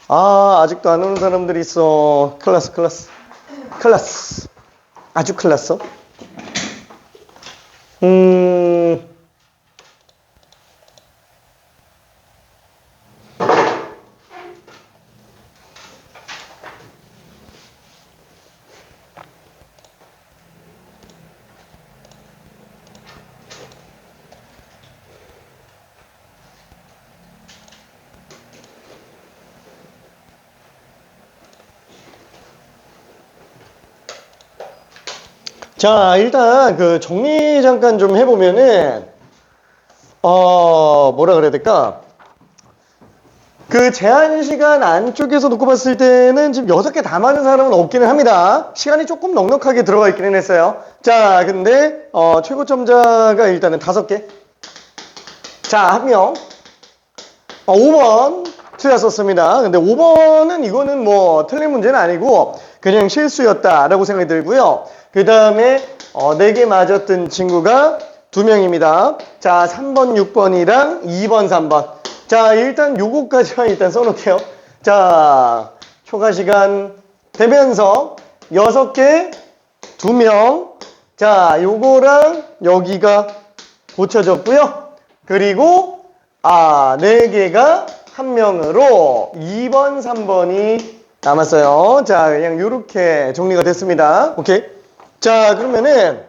아, 아직도 안 오는 사람들이 있어. 클라스, 클라스. 클라스. 아주 클라스. 음. 자, 일단 그 정리 잠깐 좀 해보면은 뭐라 그래야 될까? 그 제한 시간 안쪽에서 놓고 봤을 때는 지금 6개 다 맞은 사람은 없기는 합니다. 시간이 조금 넉넉하게 들어가 있기는 했어요. 자, 근데 최고점자가 일단은 5개. 자, 1명. 5번 틀렸었습니다. 근데 5번은 이거는 뭐 틀린 문제는 아니고 그냥 실수였다라고 생각이 들고요. 그 다음에 4개 맞았던 친구가 2명입니다. 자, 3번, 6번이랑 2번, 3번. 자, 일단 요거까지만 일단 써놓을게요. 자, 초과 시간 되면서 6개, 2명. 자, 요거랑 여기가 고쳐졌고요. 그리고 4개가 1명으로 2번, 3번이 남았어요. 자, 그냥 요렇게 정리가 됐습니다. 오케이. 자, 그러면은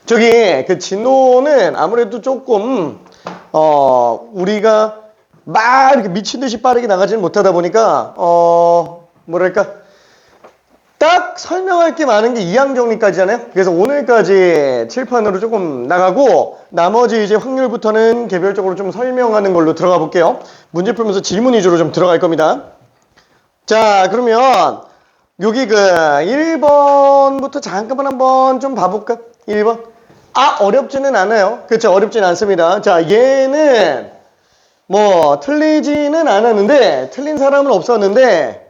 저기 그 진도는 아무래도 조금 우리가 막 이렇게 미친 듯이 빠르게 나가지는 못하다 보니까 뭐랄까 딱 설명할 게 많은 게 2항 정리까지잖아요. 그래서 오늘까지 칠판으로 조금 나가고 나머지 이제 확률부터는 개별적으로 좀 설명하는 걸로 들어가 볼게요. 문제 풀면서 질문 위주로 좀 들어갈 겁니다. 자, 그러면 여기 그 1번부터 잠깐만 한번 좀 봐볼까? 1번. 어렵지는 않아요. 그렇죠? 어렵지는 않습니다. 자, 얘는 뭐 틀리지는 않았는데 틀린 사람은 없었는데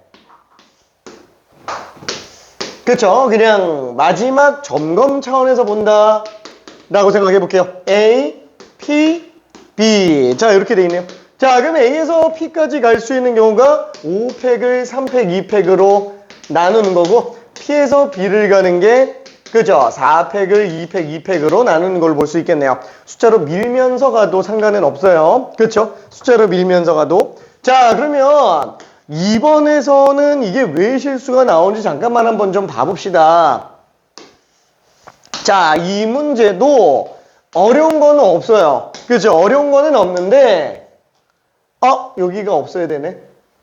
그렇죠? 그냥 마지막 점검 차원에서 본다 라고 생각해 볼게요. A, P, B. 자, 이렇게 돼 있네요. 자, 그러면 A에서 P까지 갈 수 있는 경우가 5팩을 3팩, 2팩으로 나누는 거고 P에서 B를 가는 게 그죠? 4팩을 2팩, 2팩으로 나누는 걸 볼 수 있겠네요. 숫자로 밀면서 가도 상관은 없어요. 그렇죠? 숫자로 밀면서 가도. 자, 그러면 2번에서는 이게 왜 실수가 나오는지 잠깐만 한번 좀 봐봅시다. 자, 이 문제도 어려운 거는 없어요. 그렇죠? 어려운 거는 없는데 여기가 없어야 되네.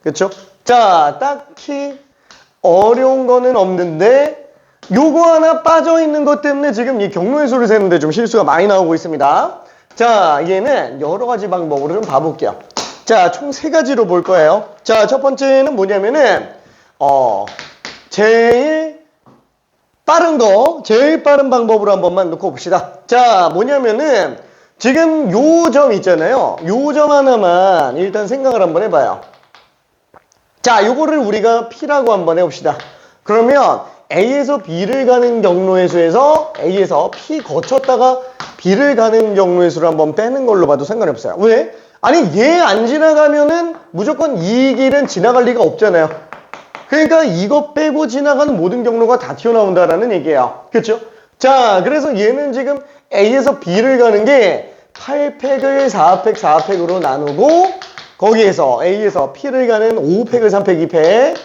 그렇죠? 자, 딱히 어려운 거는 없는데 요거 하나 빠져있는 것 때문에 지금 이 경로의 수를 세는데 좀 실수가 많이 나오고 있습니다. 자, 얘는 여러 가지 방법으로 좀 봐볼게요. 자, 총 3가지로 볼 거예요. 자, 첫 번째는 뭐냐면은 제일 빠른 방법으로 한 번만 놓고 봅시다. 자, 뭐냐면은 지금 요 점 있잖아요. 요 점 하나만 일단 생각을 한번 해봐요. 자, 요거를 우리가 P라고 한번 해봅시다. 그러면 A에서 B를 가는 경로의 수에서 A에서 P 거쳤다가 B를 가는 경로의 수를 한번 빼는 걸로 봐도 상관이 없어요. 왜? 아니, 얘 안 지나가면은 무조건 이 길은 지나갈 리가 없잖아요. 그러니까 이거 빼고 지나가는 모든 경로가 다 튀어나온다라는 얘기예요. 그렇죠? 자, 그래서 얘는 지금 A에서 B를 가는 게 8팩을 4팩, 4팩으로 나누고 거기에서 A에서 P를 가는 5팩을 3팩, 2팩.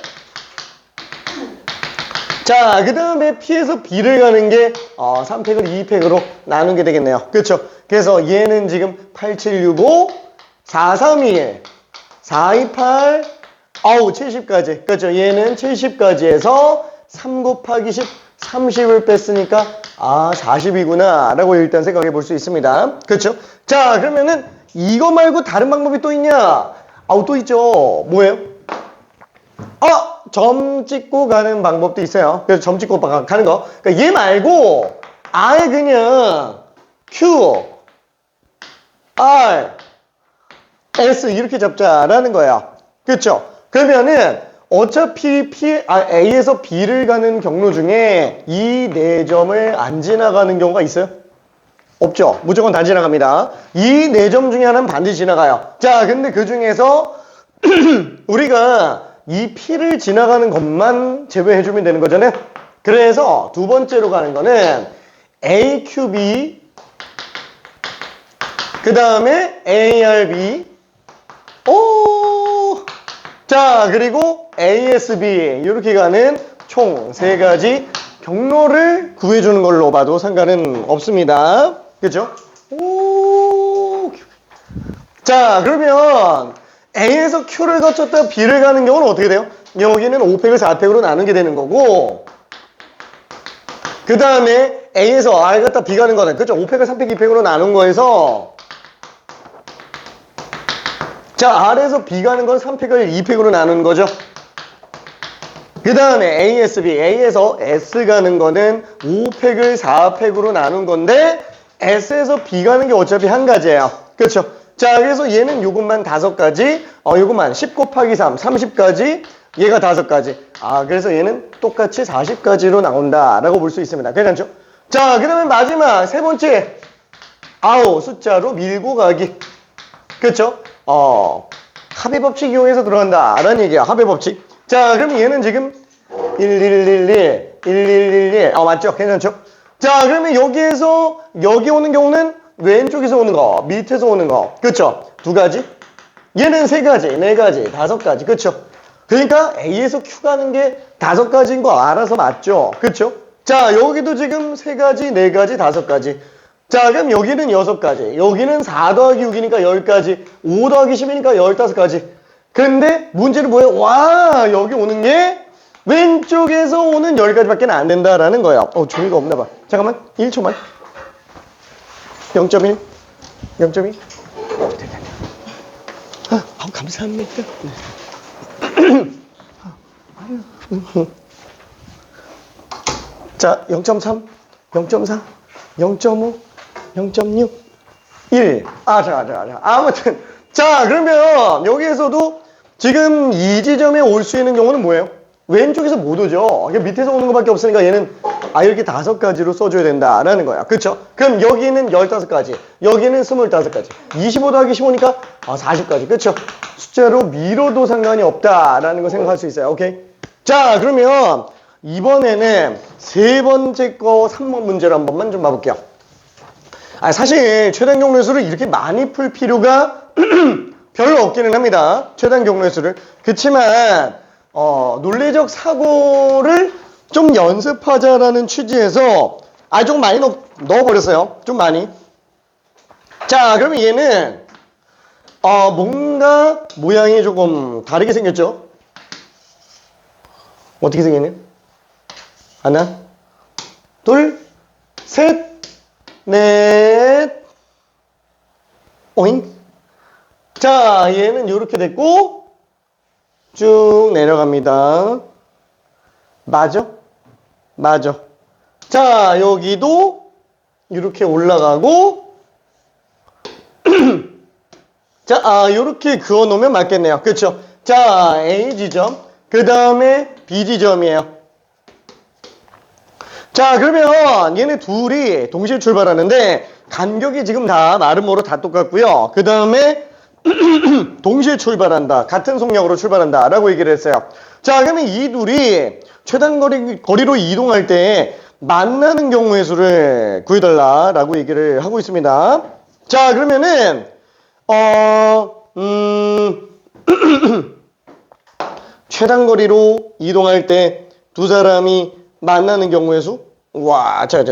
자, 그 다음에 P에서 B를 가는 게 3팩을 2팩으로 나눈 게 되겠네요. 그렇죠? 그래서 얘는 지금 8, 7, 6, 5, 4, 3, 2, 1, 4, 2, 8, 70까지. 그렇죠? 얘는 70까지 해서 3 곱하기 10, 30을 뺐으니까 40이구나 라고 일단 생각해 볼 수 있습니다. 그렇죠? 자, 그러면은 이거 말고 다른 방법이 또 있냐? 또 있죠. 뭐예요? 점 찍고 가는 방법도 있어요. 그래서 점 찍고 가는 거. 그러니까 얘 말고 아예 그냥 Q, R, S 이렇게 잡자라는 거예요. 그렇죠? 그러면은 어차피 A에서 B를 가는 경로 중에 이 4점을 안 지나가는 경우가 있어요? 없죠. 무조건 다 지나갑니다. 이 4점 중에 하나는 반드시 지나가요. 자, 근데 그 중에서 우리가 이 P를 지나가는 것만 제외해주면 되는 거잖아요. 그래서 두 번째로 가는 거는 AQB 그 다음에 ARB 자 그리고 ASB 이렇게 가는 총 세 가지 경로를 구해주는 걸로 봐도 상관은 없습니다. 그죠? 자 그러면 A에서 Q를 거쳤다 B를 가는 경우는 어떻게 돼요? 여기는 5팩을 4팩으로 나누게 되는 거고 그 다음에 A에서 R 갔다 B 가는 거는 그죠? 5팩을 3팩, 2팩으로 나눈 거에서 자 R에서 B 가는 건 3팩을 2팩으로 나눈 거죠. 그 다음에 ASB, A에서 S 가는 거는 5팩을 4팩으로 나눈 건데 S에서 B 가는 게 어차피 한 가지예요. 그렇죠? 자 그래서 얘는 요것만 5가지 요것만 10 곱하기 3, 30가지 얘가 5가지 그래서 얘는 똑같이 40가지로 나온다 라고 볼 수 있습니다. 괜찮죠? 자 그 다음에 마지막 세 번째 숫자로 밀고 가기 그렇죠? 합의 법칙 이용해서 들어간다 라는 얘기야. 합의 법칙. 자 그럼 얘는 지금 1111 1111 맞죠? 괜찮죠? 자 그러면 여기에서 여기 오는 경우는 왼쪽에서 오는 거 밑에서 오는 거 그쵸? 두 가지 얘는 세 가지 네 가지 5가지 그쵸? 그러니까 A에서 Q 가는 게 5가지인 거 알아서 맞죠? 그쵸? 자 여기도 지금 세 가지 네 가지 5가지 자 그럼 여기는 6가지 여기는 4 더하기 6이니까 10가지 5 더하기 10이니까 15가지 근데 문제는 뭐예요? 와 여기 오는 게 왼쪽에서 오는 10가지밖에 안 된다라는 거예요. 종이가 없나 봐. 잠깐만 1초만 0.1 0.2 감사합니다. 자 0.3 0.4 0.5 0.6 1 자 아무튼 자 그러면 여기에서도 지금 이 지점에 올 수 있는 경우는 뭐예요? 왼쪽에서 못 오죠. 밑에서 오는 것밖에 없으니까 얘는 이렇게 5가지로 써줘야 된다라는 거야. 그쵸? 그럼 여기는 15가지 여기는 25가지 25 더하기 15니까 40가지 그쵸? 숫자로 밀어도 상관이 없다라는 거 생각할 수 있어요. 오케이? 자 그러면 이번에는 세 번째 거 3번 문제를 한 번만 좀 봐볼게요. 사실 최단 경로의 수를 이렇게 많이 풀 필요가 별로 없기는 합니다. 최단 경로의 수를. 그치만 논리적 사고를 좀 연습하자라는 취지에서 좀 많이 넣어버렸어요. 좀 많이. 자 그러면 얘는 뭔가 모양이 조금 다르게 생겼죠? 어떻게 생겼냐? 하나 둘 셋 넷 오잉 자 얘는 이렇게 됐고 쭉 내려갑니다. 맞아? 맞아. 자 여기도 이렇게 올라가고 자 이렇게 그어 놓으면 맞겠네요. 그렇죠? 자 A 지점 그 다음에 B 지점이에요. 자 그러면 얘네 둘이 동시에 출발하는데 간격이 지금 다 나름으로 다 똑같고요. 그 다음에 동시에 출발한다. 같은 속력으로 출발한다 라고 얘기를 했어요. 자 그러면 이 둘이 최단 거리로 이동할 때 만나는 경우의 수를 구해달라 라고 얘기를 하고 있습니다. 자 그러면은 최단 거리로 이동할 때 두 사람이 만나는 경우의 수? 자.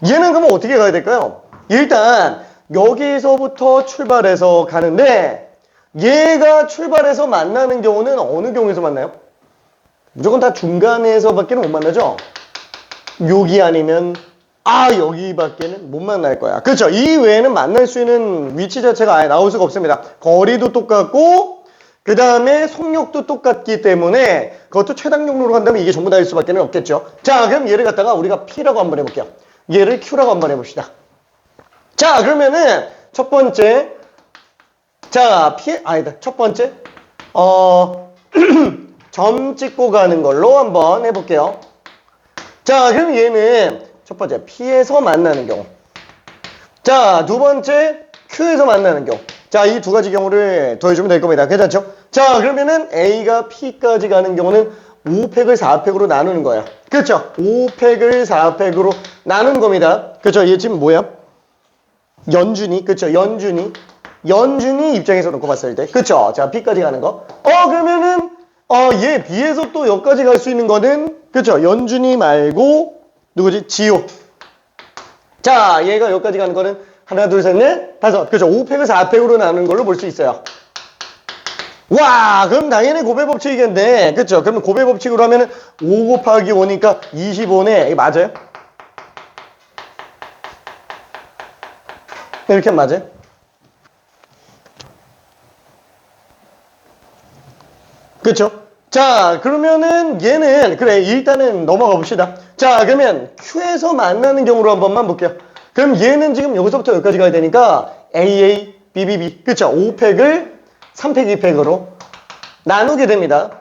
얘는 그러면 어떻게 가야 될까요? 일단 여기서부터 출발해서 가는데 얘가 출발해서 만나는 경우는 어느 경우에서 만나요? 무조건 다 중간에서밖에 못 만나죠? 여기 아니면 여기밖에는 못 만날 거야. 그렇죠? 이 외에는 만날 수 있는 위치 자체가 아예 나올 수가 없습니다. 거리도 똑같고 그 다음에 속력도 똑같기 때문에 그것도 최단 경로로 간다면 이게 전부 다일 수밖에 없겠죠. 자 그럼 얘를 갖다가 우리가 P라고 한번 해볼게요. 얘를 Q라고 한번 해봅시다. 자 그러면은 첫 번째 첫 번째 점 찍고 가는 걸로 한번 해볼게요. 자 그럼 얘는 첫 번째 P에서 만나는 경우 자 두 번째 Q에서 만나는 경우 자, 이 두 가지 경우를 더해주면 될 겁니다. 괜찮죠? 자, 그러면은 A가 P까지 가는 경우는 5팩을 4팩으로 나누는 거예요. 그렇죠? 5팩을 4팩으로 나누는 겁니다. 그렇죠? 얘 지금 뭐야? 연준이, 그렇죠? 연준이 입장에서 놓고 봤을 때, 그렇죠? 자, P까지 가는 거. 그러면은 얘 B에서 또 여기까지 갈 수 있는 거는, 그렇죠? 연준이 말고 누구지? 지호. 자, 얘가 여기까지 가는 거는 하나, 둘, 셋, 넷, 다섯. 그렇죠? 5팩을 4팩으로 나누는 걸로 볼 수 있어요. 와, 그럼 당연히 고배 법칙이겠네. 그렇죠? 그러면 고배 법칙으로 하면은 5 곱하기 5니까 25네. 이게 맞아요? 이렇게 하면 맞아요? 그렇죠? 자, 그러면은 얘는 그래 일단은 넘어가 봅시다. 자, 그러면 Q에서 만나는 경우로 한 번만 볼게요. 그럼 얘는 지금 여기서부터 여기까지 가야 되니까 AA, BBB, 그렇죠? 5팩을 3팩, 2팩으로 나누게 됩니다.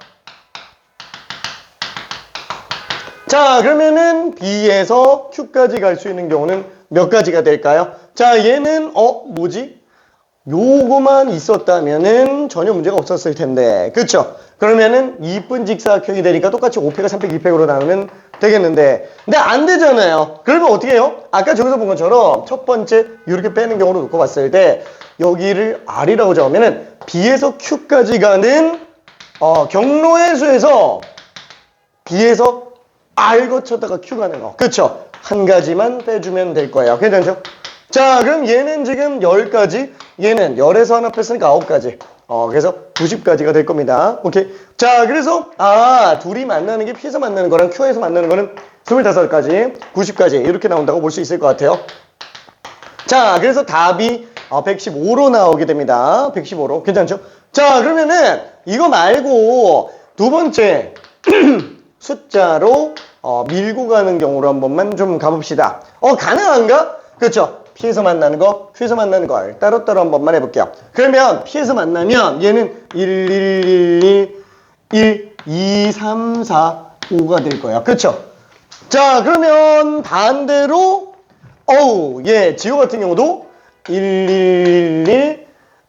자, 그러면은 B에서 Q까지 갈 수 있는 경우는 몇 가지가 될까요? 자, 얘는 뭐지? 요거만 있었다면은 전혀 문제가 없었을 텐데, 그렇죠? 그러면은 이쁜 직사각형이 되니까 똑같이 5팩을 3팩, 2팩으로 나누면 되겠는데, 근데 안 되잖아요. 그러면 어떻게 해요? 아까 저기서 본 것처럼 첫 번째 이렇게 빼는 경우로 놓고 봤을 때 여기를 R이라고 잡으면은 B에서 Q까지 가는 경로의 수에서 B에서 R 거쳤다가 Q 가는 거, 그렇죠? 한 가지만 빼주면 될 거예요. 괜찮죠? 자, 그럼 얘는 지금 10가지, 얘는 10에서 하나 뺐으니까 9가지. 그래서 90가지가 될 겁니다. 오케이. 자, 그래서, 둘이 만나는 게 P에서 만나는 거랑 Q에서 만나는 거는 25가지, 90가지, 이렇게 나온다고 볼 수 있을 것 같아요. 자, 그래서 답이 115로 나오게 됩니다. 115로. 괜찮죠? 자, 그러면은, 이거 말고, 두 번째, 숫자로, 밀고 가는 경우로 한 번만 좀 가봅시다. 가능한가? 그렇죠? P에서 만나는 거, Q에서 만나는 걸 따로따로 한 번만 해볼게요. 그러면 P에서 만나면 얘는 1, 1, 1, 2, 3, 4, 5가 될 거예요. 그렇죠? 자, 그러면 반대로 지호 같은 경우도 1, 1,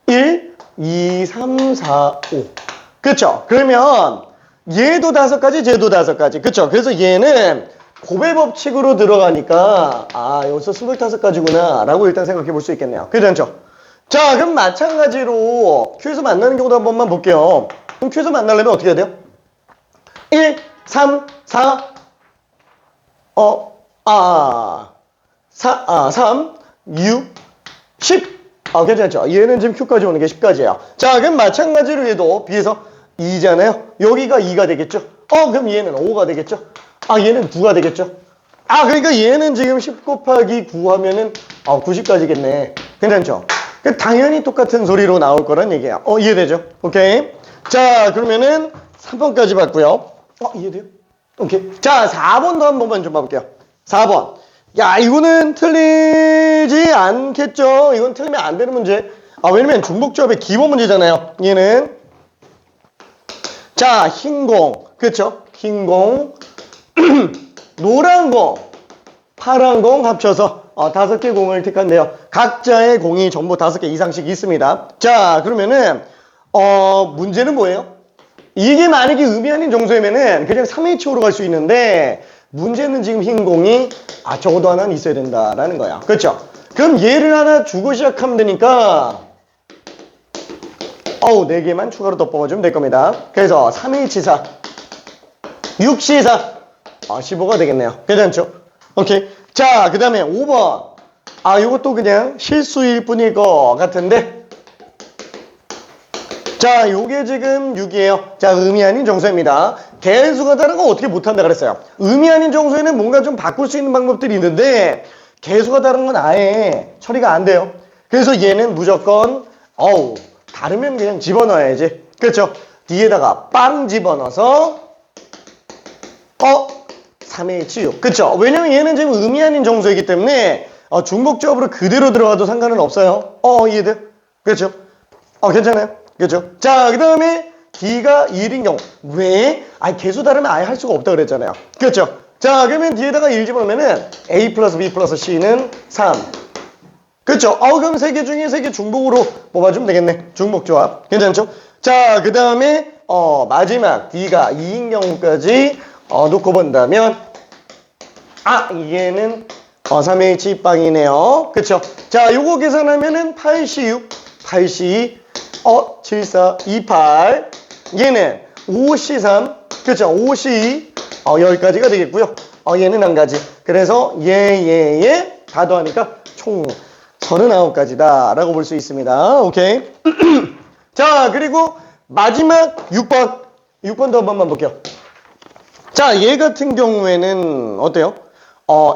1, 2, 3, 4, 5. 그렇죠? 그러면 얘도 5가지, 쟤도 5가지. 그렇죠? 그래서 얘는 고배 법칙으로 들어가니까 여기서 25가지구나 라고 일단 생각해 볼 수 있겠네요. 그렇죠? 자, 그럼 마찬가지로 Q에서 만나는 경우도 한 번만 볼게요. 그럼 Q에서 만나려면 어떻게 해야 돼요? 1, 3, 4 3, 6, 10 괜찮죠? 얘는 지금 Q까지 오는 게 10가지예요. 자, 그럼 마찬가지로 얘도 B에서 2잖아요. 여기가 2가 되겠죠? 그럼 얘는 5가 되겠죠? 얘는 9가 되겠죠? 그러니까 얘는 지금 10 곱하기 9 하면은 90가지겠네. 괜찮죠? 당연히 똑같은 소리로 나올 거란 얘기야. 이해되죠? 오케이. 자, 그러면은 3번까지 봤고요. 이해돼요? 오케이. 자, 4번도 한 번만 좀 봐볼게요. 4번. 야, 이거는 틀리지 않겠죠? 이건 틀리면 안 되는 문제. 왜냐면 중복조합의 기본 문제잖아요. 얘는. 자, 흰 공. 그렇죠? 흰 공. 노란 공, 파란 공 합쳐서 5개 공을 택한대요. 각자의 공이 전부 5개 이상씩 있습니다. 자, 그러면은 문제는 뭐예요? 이게 만약에 의미 아닌 정수이면은 그냥 3H로 갈 수 있는데 문제는 지금 흰 공이 적어도 하나는 있어야 된다라는 거야. 그렇죠? 그럼 얘를 하나 주고 시작하면 되니까 4개만 추가로 덮어주면 될 겁니다. 그래서 3H4, 6C4 15가 되겠네요. 괜찮죠? 오케이. 자, 그 다음에 5번. 요것도 그냥 실수일 뿐일 것 같은데. 자, 요게 지금 6이에요. 자, 의미 아닌 정수입니다. 개수가 다른 거 어떻게 못한다 그랬어요. 의미 아닌 정수에는 뭔가 좀 바꿀 수 있는 방법들이 있는데 개수가 다른 건 아예 처리가 안 돼요. 그래서 얘는 무조건 다르면 그냥 집어넣어야지. 그렇죠? 뒤에다가 빵 집어넣어서 3H6. 그쵸? 왜냐면 얘는 지금 의미 아닌 정수이기 때문에 중복조합으로 그대로 들어가도 상관은 없어요. 이해돼? 그렇죠? 괜찮아요? 그렇죠? 자, 그 다음에 D가 1인 경우. 왜? 개수 다르면 아예 할 수가 없다 그랬잖아요. 그렇죠? 자, 그러면 뒤에다가 1 집어넣으면은 A 플러스 B 플러스 C는 3. 그쵸? 그럼 세 개 중에 세 개 중복으로 뽑아주면 되겠네. 중복조합. 괜찮죠? 자, 그 다음에 마지막 D가 2인 경우까지 놓고 본다면 이게는 3H 빵이네요. 그쵸? 자, 요거 계산하면은 8C6, 8C2, 74, 28. 얘는 5C3, 그쵸? 5C2, 10가지가 되겠고요. 얘는 한 가지. 그래서 얘 다 더하니까 총 39가지다 라고 볼 수 있습니다. 오케이. 자, 그리고 마지막 6번. 6번도 한 번만 볼게요. 자, 얘 같은 경우에는 어때요?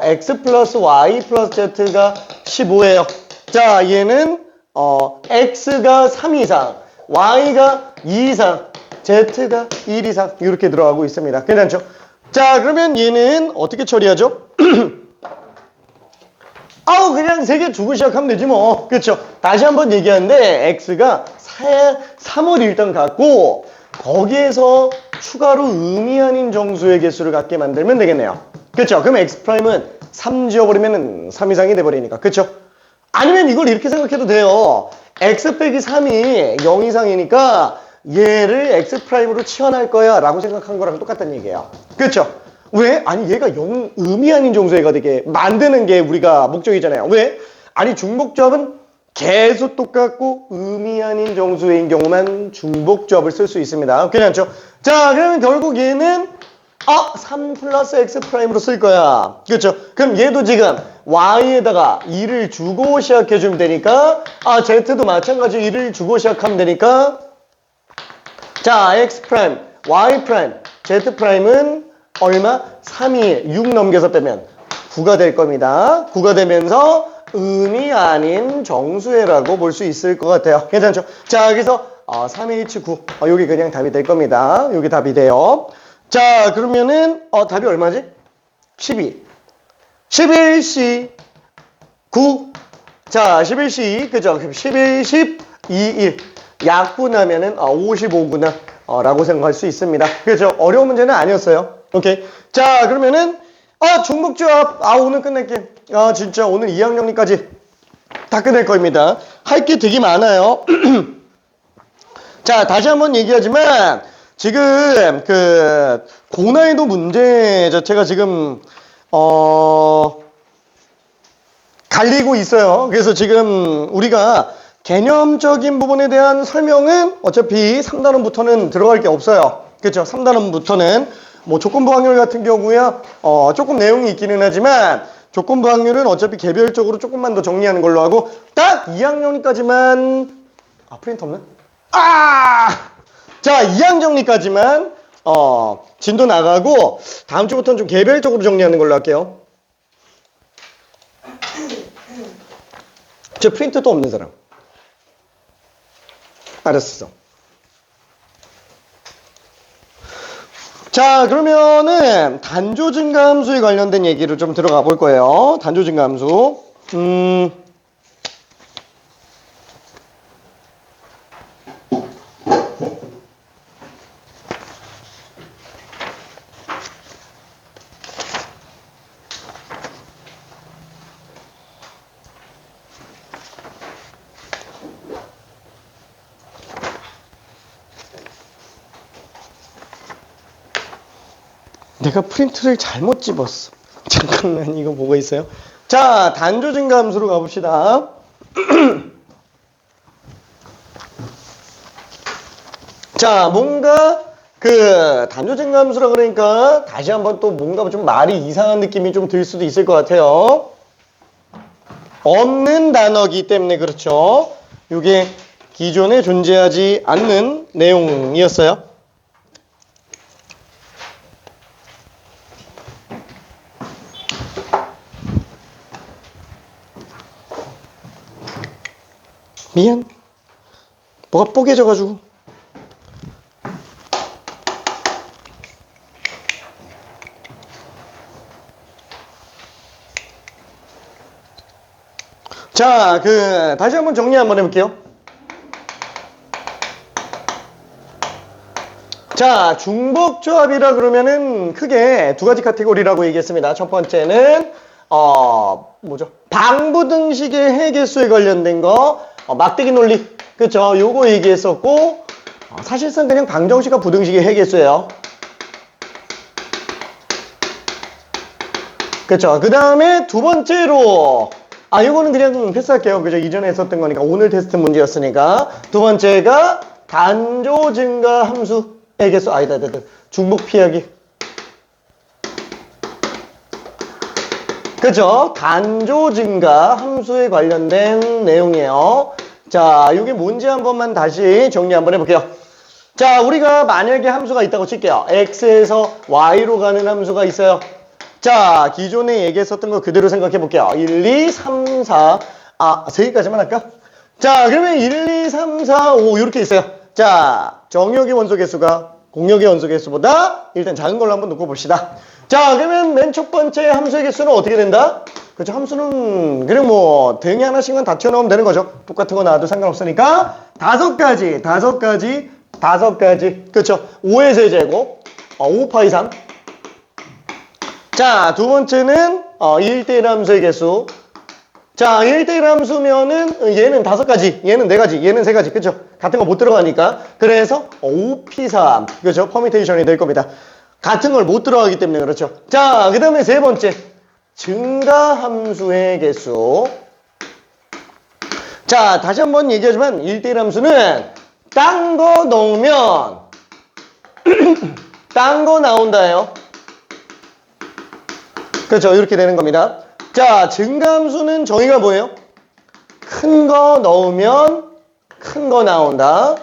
x 플러스 y 플러스 z가 15예요. 자, 얘는 x가 3 이상, y가 2 이상, z가 1 이상 이렇게 들어가고 있습니다. 괜찮죠? 자, 그러면 얘는 어떻게 처리하죠? 그냥 3개 주고 시작하면 되지 뭐. 그렇죠? 다시 한번 얘기하는데 x가 3을 일단 갖고 거기에서 추가로 의미 아닌 정수의 개수를 갖게 만들면 되겠네요. 그렇죠? 그럼 x'은 3 지워버리면 3 이상이 돼버리니까. 그렇죠? 아니면 이걸 이렇게 생각해도 돼요. x 빼기 3이 0 이상이니까 얘를 x'으로 치환할 거야 라고 생각한 거랑 똑같다는 얘기예요. 그렇죠? 왜? 아니 얘가 의미 아닌 정수가 되게 만드는 게 우리가 목적이잖아요. 왜? 아니 중복조합은 계속 똑같고 의미 아닌 정수인 경우만 중복조합을 쓸 수 있습니다. 괜찮죠? 자, 그러면 결국 얘는 3 플러스 x'으로 쓸 거야. 그렇죠? 그럼 얘도 지금 y에다가 2를 주고 시작해주면 되니까 z도 마찬가지로 2를 주고 시작하면 되니까 자, x', y', z'은 얼마? 3이 6 넘겨서 빼면 9가 될 겁니다. 9가 되면서 의미 아닌 정수해라고 볼 수 있을 것 같아요. 괜찮죠? 자, 여기서 3H9 여기 그냥 답이 될 겁니다. 여기 답이 돼요. 자, 그러면은 답이 얼마지? 12 11C 9 자, 11C 그죠? 11, 10, 2, 1 약분하면은 55구나 라고 생각할 수 있습니다. 그렇죠? 어려운 문제는 아니었어요. 오케이. 자, 그러면은 중복조합 오늘 끝낼게. 진짜 오늘 2학년 정리까지 다 끝낼 겁니다. 할 게 되게 많아요. 자, 다시 한번 얘기하지만 지금 그 고난이도 문제 자체가 지금 갈리고 있어요. 그래서 지금 우리가 개념적인 부분에 대한 설명은 어차피 3단원부터는 들어갈 게 없어요. 그렇죠? 3단원부터는 뭐 조건부 확률 같은 경우야 조금 내용이 있기는 하지만 조건부 확률은 어차피 개별적으로 조금만 더 정리하는 걸로 하고 딱 2학년까지만 프린터 없나? 자, 2학 정리까지만 진도 나가고 다음 주부터는 좀 개별적으로 정리하는 걸로 할게요. 저 프린터도 없는 사람. 알았어. 자, 그러면은 단조 증가함수에 관련된 얘기를 좀 들어가 볼 거예요. 단조 증가함수. 내가 프린트를 잘못 집었어. 잠깐만, 이거 뭐가 있어요? 자, 단조 증가함수로 가봅시다. 자, 뭔가 그 단조 증가함수라 그러니까 다시 한번 또 뭔가 좀 말이 이상한 느낌이 좀 들 수도 있을 것 같아요. 없는 단어기 때문에 그렇죠. 이게 기존에 존재하지 않는 내용이었어요. 미안. 뭐가 뽀개져가지고. 자, 다시 한번 정리 한번 해볼게요. 자, 중복조합이라 그러면은 크게 두 가지 카테고리라고 얘기했습니다. 첫 번째는 뭐죠? 방부등식의 해계수에 관련된 거, 막대기 논리. 그쵸? 요거 얘기했었고, 사실상 그냥 방정식과 부등식의 해계수예요. 그쵸? 그 다음에 두 번째로, 요거는 그냥 패스할게요. 그죠? 이전에 했었던 거니까. 오늘 테스트 문제였으니까. 두 번째가 단조 증가 함수 해계수. 중복 피하기. 그죠? 단조 증가 함수에 관련된 내용이에요. 자, 이게 뭔지 한 번만 다시 정리 한번 해볼게요. 자, 우리가 만약에 함수가 있다고 칠게요. x에서 y로 가는 함수가 있어요. 자, 기존에 얘기했었던 거 그대로 생각해 볼게요. 1, 2, 3, 4. 3개까지만 할까? 자, 그러면 1, 2, 3, 4, 5 이렇게 있어요. 자, 정역의 원소 개수가 공역의 원소 개수보다 일단 작은 걸로 한번 놓고 봅시다. 자, 그러면 맨 첫 번째 함수의 개수는 어떻게 된다? 그렇죠. 함수는 그냥 뭐 등이 하나씩만 다 튀어나오면 되는 거죠. 똑같은 거 나와도 상관없으니까 5가지. 그렇죠. 5의 세제곱 5파이 3. 자, 두 번째는 1대1 함수의 개수. 자, 1대1 함수면은 얘는 5가지, 얘는 4가지, 얘는 3가지. 그렇죠? 같은 거 못 들어가니까. 그래서 5p3. 그렇죠? 퍼미테이션이 될 겁니다. 같은 걸 못 들어가기 때문에 그렇죠. 자, 그 다음에 세 번째. 증가함수의 개수. 자, 다시 한번 얘기하지만 1대1 함수는 딴 거 넣으면 딴 거 나온다요. 그렇죠. 이렇게 되는 겁니다. 자, 증가함수는 정의가 뭐예요? 큰 거 넣으면 큰 거 나온다.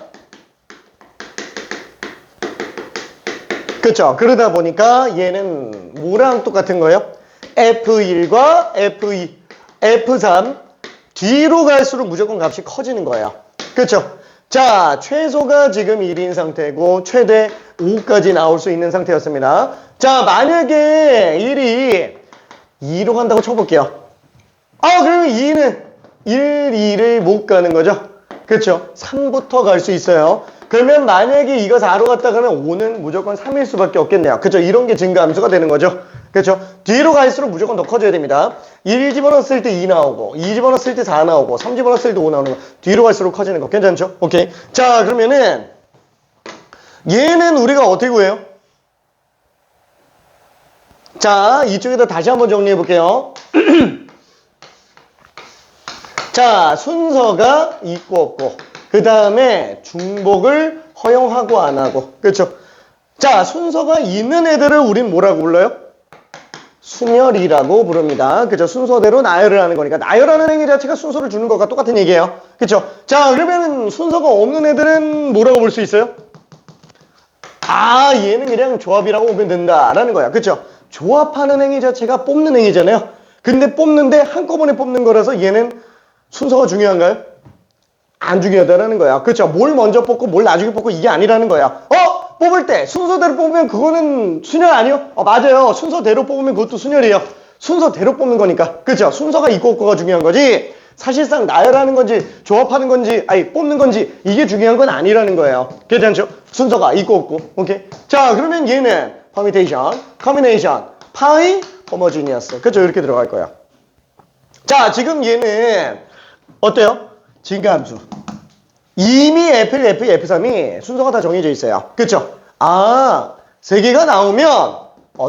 그렇죠. 그러다 보니까 얘는 뭐랑 똑같은 거예요? F1과 F2, F3 뒤로 갈수록 무조건 값이 커지는 거예요. 그렇죠. 자, 최소가 지금 1인 상태고 최대 5까지 나올 수 있는 상태였습니다. 자, 만약에 1이 2로 간다고 쳐볼게요. 그러면 2는 1, 2를 못 가는 거죠. 그렇죠. 3부터 갈 수 있어요. 그러면 만약에 이거 4로 갔다 가면 5는 무조건 3일 수밖에 없겠네요. 그렇죠. 이런 게 증가함수가 되는 거죠. 그렇죠. 뒤로 갈수록 무조건 더 커져야 됩니다. 1 집어넣었을 때 2 나오고 2 집어넣었을 때 4 나오고 3 집어넣었을 때 5 나오는 거. 뒤로 갈수록 커지는 거. 괜찮죠? 오케이. 자, 그러면은 얘는 우리가 어떻게 구해요? 자, 이쪽에다 다시 한번 정리해 볼게요. 자, 순서가 있고 없고 그 다음에 중복을 허용하고 안 하고. 그렇죠? 자, 순서가 있는 애들을 우린 뭐라고 불러요? 순열이라고 부릅니다. 그죠? 순서대로 나열을 하는 거니까 나열하는 행위 자체가 순서를 주는 것과 똑같은 얘기예요. 그쵸? 자, 그러면 순서가 없는 애들은 뭐라고 볼 수 있어요? 얘는 그냥 조합이라고 보면 된다라는 거야. 그쵸? 조합하는 행위 자체가 뽑는 행위잖아요. 근데 뽑는데 한꺼번에 뽑는 거라서 얘는 순서가 중요한가요? 안 중요하다라는 거야. 그쵸? 뭘 먼저 뽑고 뭘 나중에 뽑고 이게 아니라는 거야. 뽑을 때 순서대로 뽑으면 그거는 순열 아니요? 맞아요. 순서대로 뽑으면 그것도 순열이에요. 순서대로 뽑는 거니까. 그죠? 순서가 있고 없고가 중요한 거지. 사실상 나열하는 건지 조합하는 건지 뽑는 건지 이게 중요한 건 아니라는 거예요. 괜찮죠? 순서가 있고 없고. 오케이. 자, 그러면 얘는 퍼미테이션, 커미네이션, 파이, 호모지니어스. 그죠? 이렇게 들어갈 거야. 자, 지금 얘는 어때요? 증가함수. 이미 F1, F2, F3이 순서가 다 정해져 있어요. 그쵸? 3개가 나오면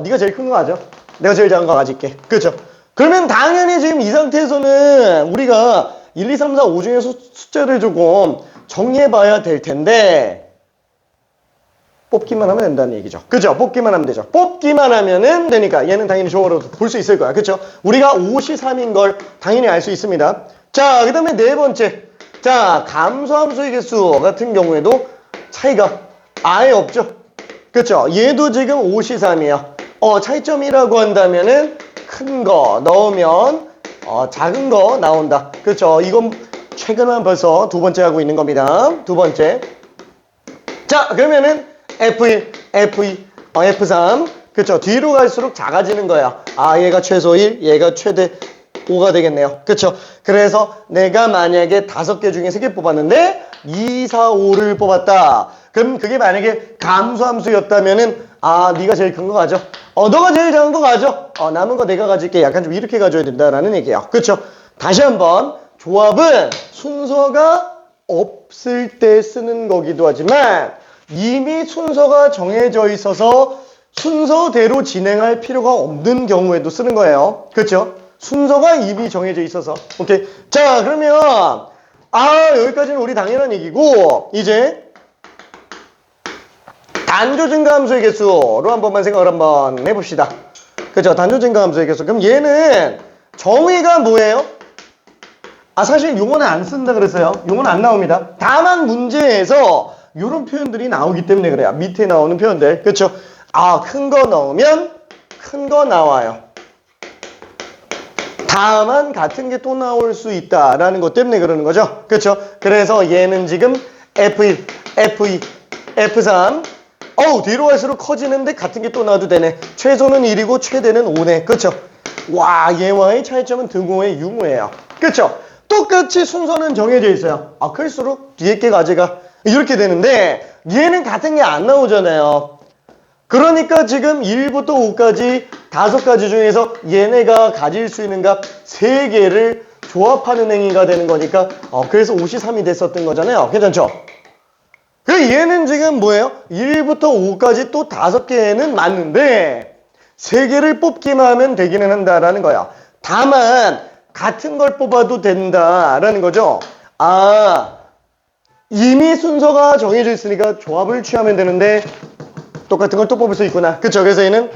네가 제일 큰 거 가져. 내가 제일 작은 거 가질게. 그쵸? 그러면 당연히 지금 이 상태에서는 우리가 1, 2, 3, 4, 5 중에 숫자를 조금 정리해 봐야 될 텐데 뽑기만 하면 된다는 얘기죠. 그죠? 뽑기만 하면 되죠. 뽑기만 하면은 되니까 얘는 당연히 저거로 볼 수 있을 거야. 그쵸? 우리가 5시 3인 걸 당연히 알 수 있습니다. 자, 그 다음에 네 번째. 자, 감소함수의 개수 같은 경우에도 차이가 아예 없죠. 그쵸? 얘도 지금 5시 3이에요. 차이점이라고 한다면은 큰 거 넣으면 작은 거 나온다. 그쵸? 이건 최근은 벌써 두 번째 하고 있는 겁니다. 두 번째. 자, 그러면은 F1, F2, F3. 그쵸? 뒤로 갈수록 작아지는 거야. 얘가 최소 1, 얘가 최대 5가 되겠네요. 그쵸? 그래서 내가 만약에 5개 중에 3개 뽑았는데 2, 4, 5를 뽑았다. 그럼 그게 만약에 감소함수였다면은 네가 제일 큰 거 가져. 너가 제일 작은 거 가져. 남은 거 내가 가질게. 약간 좀 이렇게 가져야 된다라는 얘기예요. 그렇죠? 다시 한번 조합은 순서가 없을 때 쓰는 거기도 하지만 이미 순서가 정해져 있어서 순서대로 진행할 필요가 없는 경우에도 쓰는 거예요. 그렇죠? 순서가 이미 정해져 있어서. 오케이. 자, 그러면 여기까지는 우리 당연한 얘기고 이제 단조 증가함수의 개수로 한 번만 생각을 한번 해봅시다. 그죠? 단조 증가함수의 개수. 그럼 얘는 정의가 뭐예요? 사실 용어는 안 쓴다 그랬어요. 용어는 안 나옵니다. 다만 문제에서 이런 표현들이 나오기 때문에 그래요. 밑에 나오는 표현들. 그렇죠? 큰 거 넣으면 큰 거 나와요. 다만 같은 게 또 나올 수 있다라는 것 때문에 그러는 거죠. 그렇죠? 그래서 얘는 지금 F1, F2, F3 뒤로 갈수록 커지는데 같은 게 또 나와도 되네. 최소는 1이고 최대는 5네. 그렇죠? 와, 얘와의 차이점은 등호의 유무예요. 그렇죠? 똑같이 순서는 정해져 있어요. 클수록 뒤에 게 가져가. 이렇게 되는데 얘는 같은 게 안 나오잖아요. 그러니까 지금 1부터 5까지 5가지 중에서 얘네가 가질 수 있는 값 3개를 조합하는 행위가 되는 거니까 그래서 5이 3이 됐었던 거잖아요. 괜찮죠? 그래서 얘는 지금 뭐예요? 1부터 5까지 또 5개는 맞는데 3개를 뽑기만 하면 되기는 한다라는 거야. 다만 같은 걸 뽑아도 된다라는 거죠. 이미 순서가 정해져 있으니까 조합을 취하면 되는데 똑같은 걸 또 뽑을 수 있구나. 그쵸? 그래서 얘는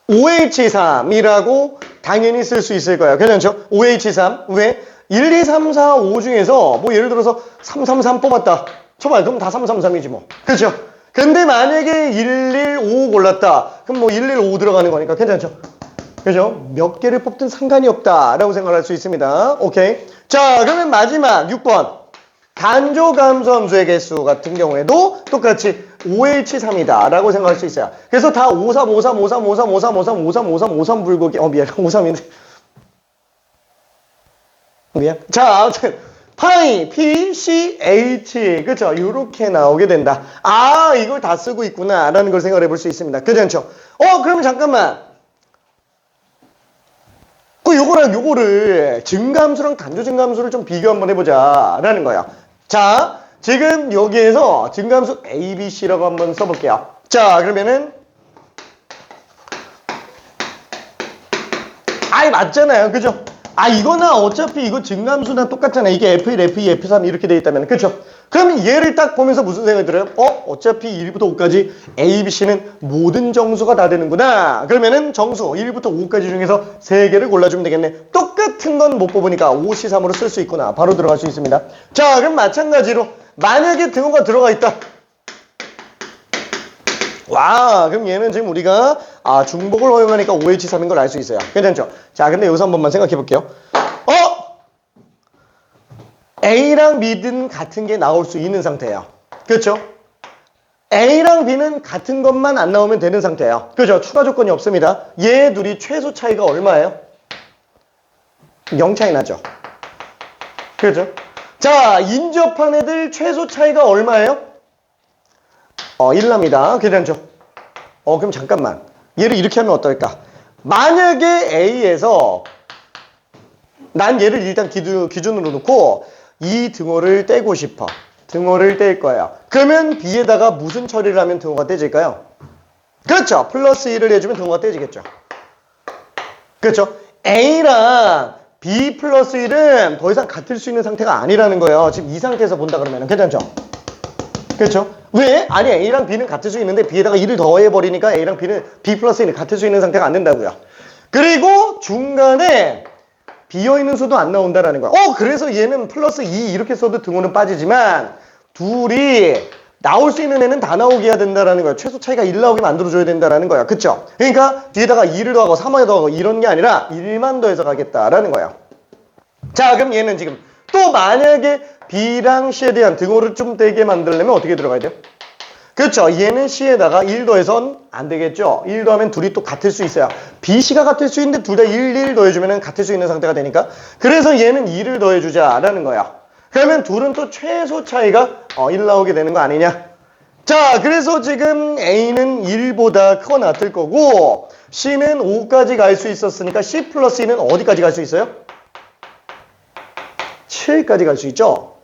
OH3이라고 당연히 쓸 수 있을 거예요. 괜찮죠? OH3. 왜? 1, 2, 3, 4, 5 중에서 뭐 예를 들어서 3, 3, 3 뽑았다. 쳐봐요. 그럼 다 3, 3, 3이지 뭐. 그렇죠? 근데 만약에 1, 1, 5 골랐다. 그럼 뭐 1, 1, 5 들어가는 거니까 괜찮죠? 그죠? 몇 개를 뽑든 상관이 없다라고 생각할 수 있습니다. 오케이. 자, 그러면 마지막 6번. 단조 감소함수의 개수 같은 경우에도 똑같이 OH3이다 라고 생각할 수 있어요. 그래서 다 53, 53, 53, 53, 53, 53, 53, 53, 53 불고기. 미안. 53인데. 미안. 자, 아무튼 파이, P, C, H. 그쵸? 이렇게 나오게 된다. 이걸 다 쓰고 있구나 라는 걸 생각해 볼 수 있습니다. 괜찮죠? 그러면 잠깐만. 요거랑 요거를 증가함수랑 단조 증가함수를 좀 비교 한번 해보자 라는 거야. 자, 지금 여기에서 증가함수 A, B, C라고 한번 써볼게요. 자, 그러면은 맞잖아요. 그죠? 이거나 어차피 이거 증가함수나 똑같잖아요. 이게 F1, F2, F3 이렇게 돼 있다면. 그죠? 그럼 얘를 딱 보면서 무슨 생각이 들어요? 어차피 1부터 5까지 A, B, C는 모든 정수가 다 되는구나. 그러면은 정수 1부터 5까지 중에서 3개를 골라주면 되겠네. 똑같은 건 못 뽑으니까 5C3으로 쓸 수 있구나. 바로 들어갈 수 있습니다. 자, 그럼 마찬가지로 만약에 등호가 들어가 있다. 그럼 얘는 지금 우리가 중복을 허용하니까 OH3인 걸 알 수 있어요. 괜찮죠? 자, 근데 여기서 한 번만 생각해 볼게요. A랑 B는 같은 게 나올 수 있는 상태예요. 그렇죠? A랑 B는 같은 것만 안 나오면 되는 상태예요. 그렇죠? 추가 조건이 없습니다. 얘 둘이 최소 차이가 얼마예요? 0 차이 나죠? 그렇죠? 자, 인접한 애들 최소 차이가 얼마예요? 1 납니다. 괜찮죠? 그럼 잠깐만. 얘를 이렇게 하면 어떨까? 만약에 A에서 난 얘를 일단 기준으로 놓고 이 등호를 떼고 싶어. 등호를 뗄 거예요. 그러면 B에다가 무슨 처리를 하면 등호가 떼질까요? 그렇죠. 플러스 1을 해주면 등호가 떼지겠죠. 그렇죠. A랑 B 플러스 1은 더 이상 같을 수 있는 상태가 아니라는 거예요. 지금 이 상태에서 본다 그러면 괜찮죠? 그렇죠? 왜? A랑 B는 같을 수 있는데 B에다가 1을 더해버리니까 A랑 B는 B 플러스 1은 같을 수 있는 상태가 안 된다고요. 그리고 중간에 비어있는 수도 안 나온다라는 거야. 그래서 얘는 플러스 2 이렇게 써도 등호는 빠지지만 둘이 나올 수 있는 애는 다 나오게 해야 된다라는 거야. 최소 차이가 1 나오게 만들어줘야 된다라는 거야. 그쵸? 그러니까 뒤에다가 2를 더하고 3을 더하고 이런 게 아니라 1만 더해서 가겠다라는 거야. 자, 그럼 얘는 지금 또 만약에 B랑 C에 대한 등호를 좀 떼게 만들려면 어떻게 들어가야 돼요? 그렇죠. 얘는 C에다가 1 더해선 안 되겠죠. 1 더하면 둘이 또 같을 수 있어요. B, C가 같을 수 있는데 둘 다 1 더해주면 같을 수 있는 상태가 되니까. 그래서 얘는 2를 더해주자라는 거야. 그러면 둘은 또 최소 차이가 1 나오게 되는 거 아니냐. 자, 그래서 지금 A는 1보다 크거나 같을 거고 C는 5까지 갈 수 있었으니까 C 플러스 2는 어디까지 갈 수 있어요? 7까지 갈 수 있죠.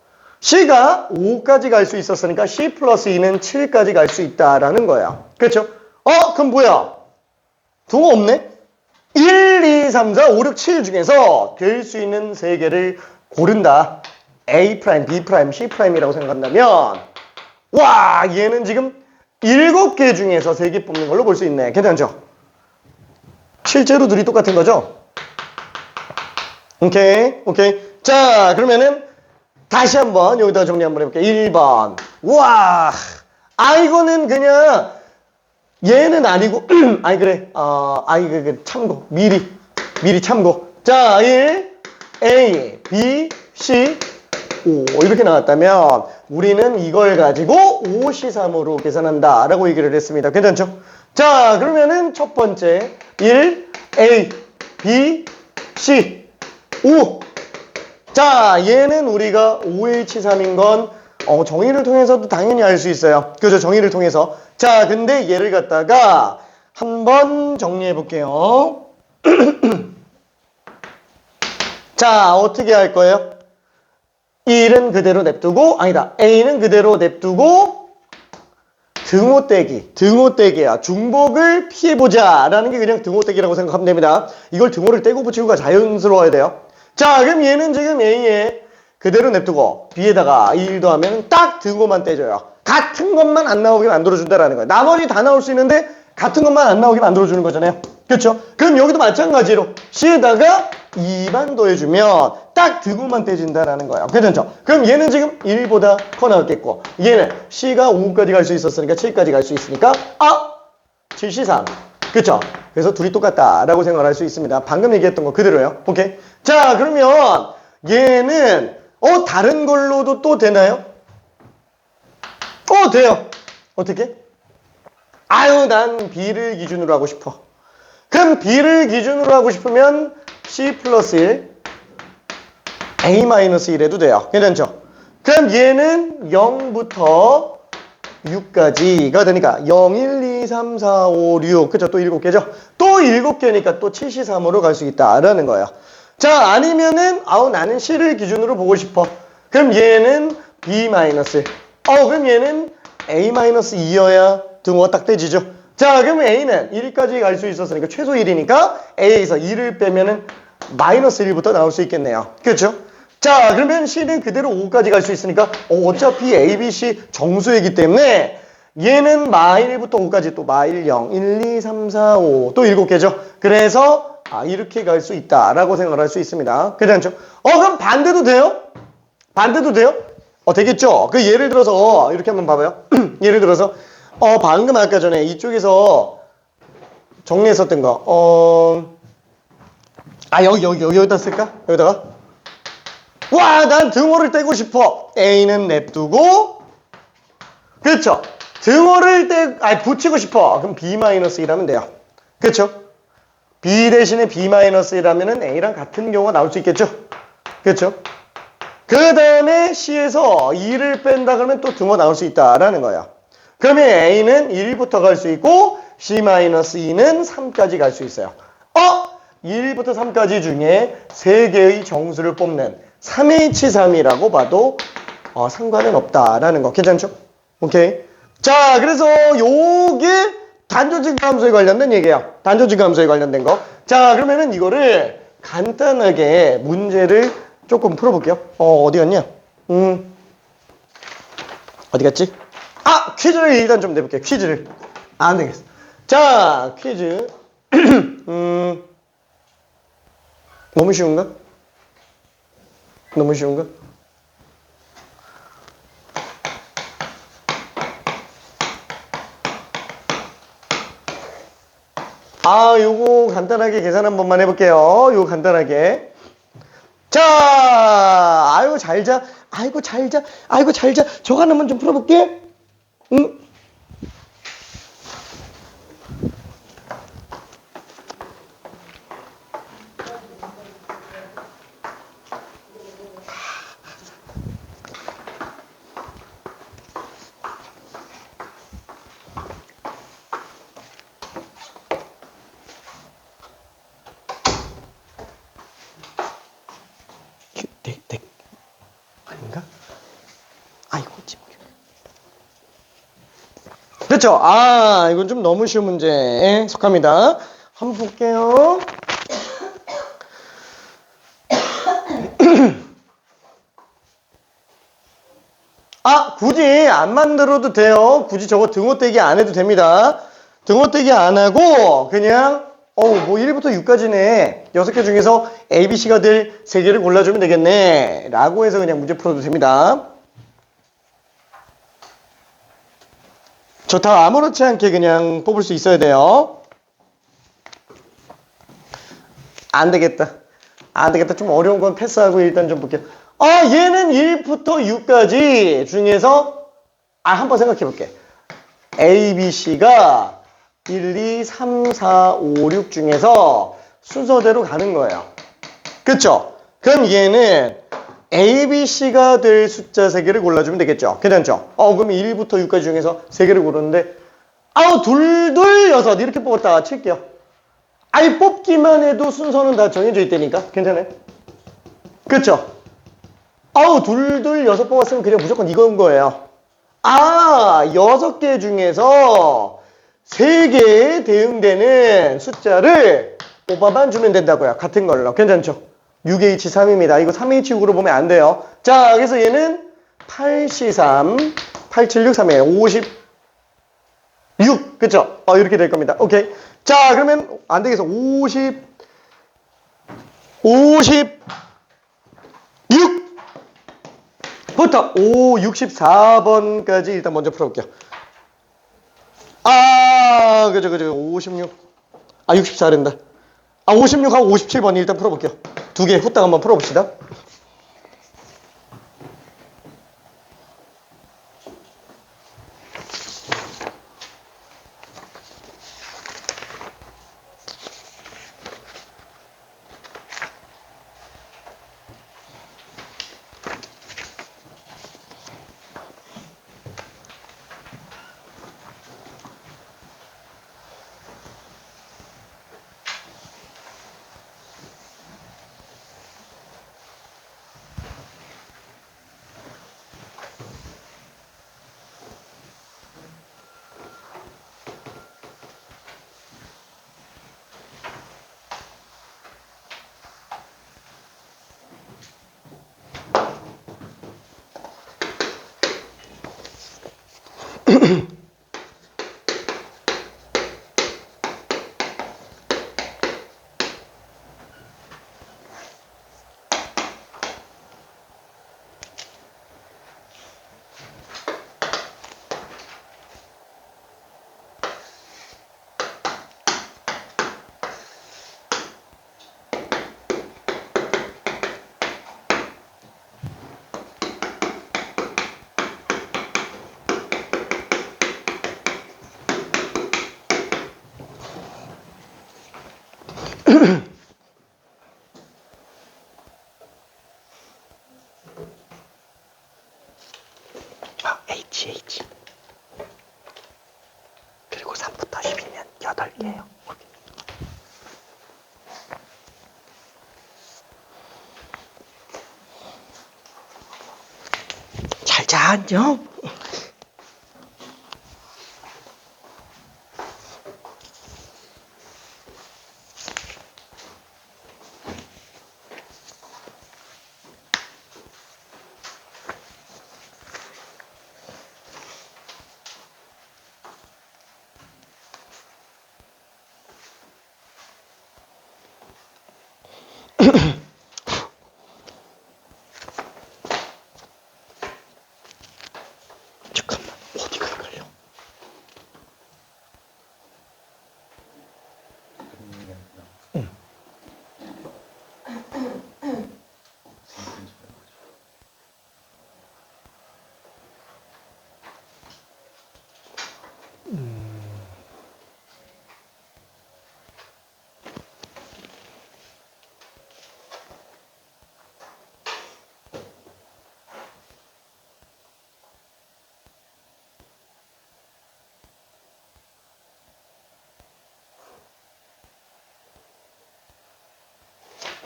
C가 5까지 갈 수 있었으니까 C 플러스 2는 7까지 갈 수 있다라는 거야. 그렇죠? 그럼 뭐야? 동호 없네? 1, 2, 3, 4, 5, 6, 7 중에서 될 수 있는 3개를 고른다. A', B', C'이라고 생각한다면 와, 얘는 지금 7개 중에서 3개 뽑는 걸로 볼 수 있네. 괜찮죠? 실제로 둘이 똑같은 거죠? 오케이. 자, 그러면은 다시 한번 여기다 정리 한번 해볼게요. 1번. 와, 이거는 그냥 얘는 아니고 아니 그래. 참고. 미리 참고. 자, 1 A, B, C, O 이렇게 나왔다면 우리는 이걸 가지고 5C3으로 계산한다 라고 얘기를 했습니다. 괜찮죠? 자, 그러면은 첫 번째 1 A, B, C, O. 자, 얘는 우리가 5H3인 건 정의를 통해서도 당연히 알 수 있어요. 그죠? 정의를 통해서. 자, 근데 얘를 갖다가 한번 정리해 볼게요. 자, 어떻게 할 거예요? 1은 그대로 냅두고, A는 그대로 냅두고, 등호떼기야. 중복을 피해보자. 라는 게 그냥 등호떼기라고 생각하면 됩니다. 이걸 등호를 떼고 붙이고가 자연스러워야 돼요. 자, 그럼 얘는 지금 A에 그대로 냅두고, B에다가 1 더하면 딱 등호만 떼줘요. 같은 것만 안 나오게 만들어준다라는 거예요. 나머지 다 나올 수 있는데, 같은 것만 안 나오게 만들어주는 거잖아요. 그렇죠? 그럼 여기도 마찬가지로 C에다가 2만 더해주면 딱 등호만 떼진다라는 거예요. 괜찮죠? 그럼 얘는 지금 1보다 커 나왔겠고 얘는 C가 5까지 갈 수 있었으니까 7까지 갈 수 있으니까 7C3. 그렇죠? 그래서 둘이 똑같다라고 생각을 할 수 있습니다. 방금 얘기했던 거 그대로요. 오케이? 자, 그러면 얘는 다른 걸로도 또 되나요? 돼요. 어떻게? 난 B를 기준으로 하고 싶어. 그럼 B를 기준으로 하고 싶으면 C 플러스 1, A 마이너스 1 해도 돼요. 괜찮죠? 그럼 얘는 0부터 6까지가 되니까 0, 1, 2, 3, 4, 5, 6. 그쵸? 또 7개죠? 또 7개니까 또 7C3으로 갈 수 있다라는 거예요. 자, 아니면은 나는 C를 기준으로 보고 싶어. 그럼 얘는 B 마이너스 1. 그럼 얘는 A 마이너스 2여야 등호가 딱 떼지죠? 자, 그러면 A는 1까지 갈 수 있었으니까 최소 1이니까 A에서 2를 빼면은 마이너스 1부터 나올 수 있겠네요. 그렇죠? 자, 그러면 C는 그대로 5까지 갈 수 있으니까 어차피 A, B, C 정수이기 때문에 얘는 마일1부터 5까지 또 마일 0, 1, 2, 3, 4, 5 또 7개죠. 그래서 이렇게 갈 수 있다라고 생각을 할 수 있습니다. 괜찮죠? 그럼 반대도 돼요? 반대도 돼요? 되겠죠? 그 예를 들어서 이렇게 한번 봐봐요. 예를 들어서 방금 아까 전에 이쪽에서 정리했었던 거. 여기다 쓸까? 여기다가. 와, 난 등호를 떼고 싶어. A는 냅두고. 그렇죠? 등호를 붙이고 싶어. 그럼 B-1하면 돼요. 그렇죠? B 대신에 B-1이라면은 A랑 같은 경우가 나올 수 있겠죠? 그렇죠? 그 다음에 C에서 2를 뺀다 그러면 또 등호 나올 수 있다라는 거예요. 그러면 A는 1부터 갈 수 있고 C-2는 3까지 갈 수 있어요. 1부터 3까지 중에 3개의 정수를 뽑는 3H3이라고 봐도 상관은 없다라는 거. 괜찮죠? 오케이. 자, 그래서 요게 단조직함수에 관련된 얘기예요. 단조직함수에 관련된 거. 자, 그러면은 이거를 간단하게 문제를 조금 풀어볼게요. 어디 갔냐? 어디 갔지? 퀴즈를 일단 좀 내볼게요. 퀴즈를. 안 되겠어. 자, 퀴즈. 너무 쉬운가? 너무 쉬운가? 요거 간단하게 계산 한 번만 해볼게요. 요거 간단하게. 자, 아이고 잘 자. 아이고 잘 자. 아이고 잘 자. 저거 하나만 좀 풀어볼게. 응? 그쵸? 아, 이건 좀 너무 쉬운 문제에 속합니다. 한번 볼게요. 아, 굳이 안 만들어도 돼요. 굳이 저거 등호떼기 안 해도 됩니다. 등호떼기 안 하고 그냥 뭐 1부터 6까지네. 6개 중에서 A, B, C가 될 3개를 골라주면 되겠네. 라고 해서 그냥 문제 풀어도 됩니다. 저 다 아무렇지 않게 그냥 뽑을 수 있어야 돼요. 안 되겠다. 안 되겠다. 좀 어려운 건 패스하고 일단 좀 볼게요. 얘는 1부터 6까지 중에서 한번 생각해 볼게. A, B, C가 1, 2, 3, 4, 5, 6 중에서 순서대로 가는 거예요. 그쵸? 그럼 얘는 A, B, C가 될 숫자 3개를 골라주면 되겠죠? 괜찮죠? 그럼 1부터 6까지 중에서 3개를 고르는데 둘, 6 이렇게 뽑았다 칠게요. 뽑기만 해도 순서는 다 정해져 있다니까? 괜찮아요? 그쵸? 둘, 6 뽑았으면 그냥 무조건 이건 거예요. 6개 중에서 3개에 대응되는 숫자를 뽑아만 주면 된다고요. 같은 걸로. 괜찮죠? 6H3입니다. 이거 3H육으로 보면 안 돼요. 자, 그래서 얘는 8C3, 876, 3이에요. 56. 그쵸? 이렇게 될 겁니다. 오케이. 자, 그러면 안 되겠어. 56. 부터 64번까지 일단 먼저 풀어볼게요. 그죠. 56. 64랜다. 56하고 57번 일단 풀어볼게요. 두 개 후딱 한번 풀어봅시다. H. 그리고 3부터 10이면 8개예요. 잘 자, 안녕. 잠깐만, 어디가 헷갈려? 응.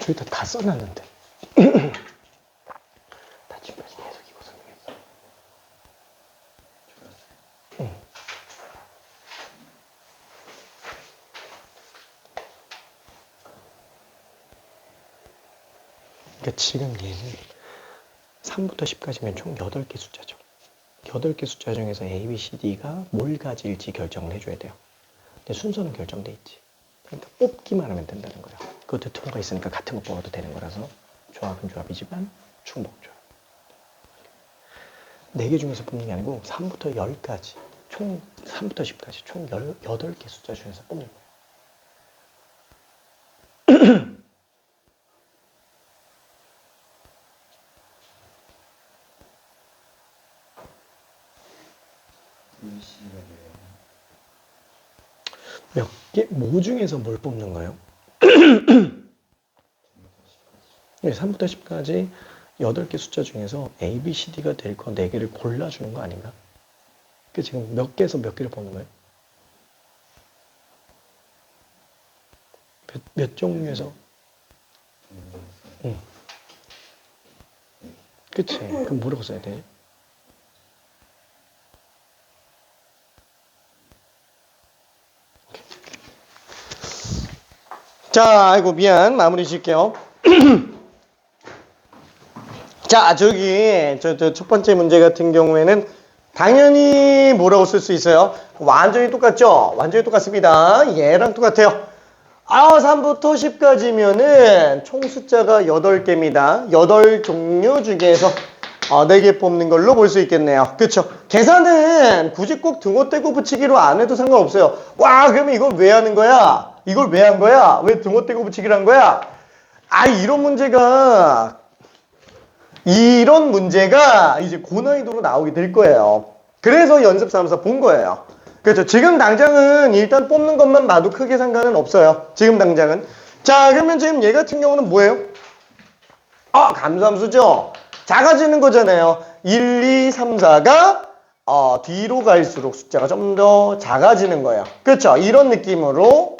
저기다 다 써놨는데. 나 지금까지 계속 이거 설명했어. 응. 그러니까 지금 얘는 3부터 10까지면 총 8개 숫자죠. 8개 숫자 중에서 A, B, C, D가 뭘 가질지 결정을 해줘야 돼요. 근데 순서는 결정돼 있지. 그러니까 뽑기만 하면 된다는 거야. 그것도 통과 있으니까 같은 거 뽑아도 되는 거라서 조합은 조합이지만 충복조합. 4개 중에서 뽑는 게 아니고 3부터 10까지 총 3부터 10까지 총 8개 숫자 중에서 뽑는 거예요. 몇 개, 뭐 중에서 뭘 뽑는 거예요? 네, 3부터 10까지 8개 숫자 중에서 A, B, C, D가 될 거 4개를 골라주는 거 아닌가? 그 지금 몇 개에서 몇 개를 뽑는 거예요? 몇 종류에서? 응. 그치. 그럼 뭐라고 써야 되지? 자, 아이고, 미안. 마무리 짓게요. 자, 저기, 첫 번째 문제 같은 경우에는 당연히 뭐라고 쓸 수 있어요? 완전히 똑같죠? 완전히 똑같습니다. 얘랑 똑같아요. 3부터 10까지면은 총 숫자가 8개입니다. 8종류 중에서 4개 뽑는 걸로 볼 수 있겠네요. 그쵸? 계산은 굳이 꼭 등호 떼고 붙이기로 안 해도 상관없어요. 와, 그러면 이걸 왜 하는 거야? 이걸 왜 한 거야? 왜 등호 떼고 붙이기를 한 거야? 이런 문제가 이제 고난이도로 나오게 될 거예요. 그래서 연습 삼아서 본 거예요. 그렇죠. 지금 당장은 일단 뽑는 것만 봐도 크게 상관은 없어요. 지금 당장은. 자, 그러면 지금 얘 같은 경우는 뭐예요? 감수함수죠. 작아지는 거잖아요. 1, 2, 3, 4가 뒤로 갈수록 숫자가 좀 더 작아지는 거예요. 그렇죠. 이런 느낌으로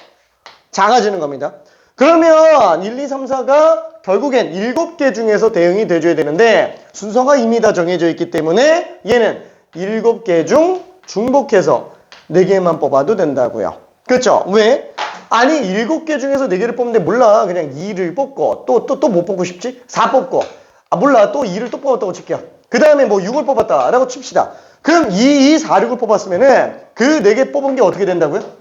작아지는 겁니다. 그러면 1, 2, 3, 4가 결국엔 7개 중에서 대응이 돼줘야 되는데 순서가 이미 다 정해져 있기 때문에 얘는 7개 중 중복해서 4개만 뽑아도 된다고요. 그렇죠? 왜? 아니 7개 중에서 4개를 뽑는데 몰라. 그냥 2를 뽑고 또 못 뽑고 싶지? 4 뽑고 몰라. 또 2를 또 뽑았다고 칠게요. 그 다음에 뭐 6을 뽑았다 라고 칩시다. 그럼 2, 4, 6을 뽑았으면은 그 4개 뽑은 게 어떻게 된다고요?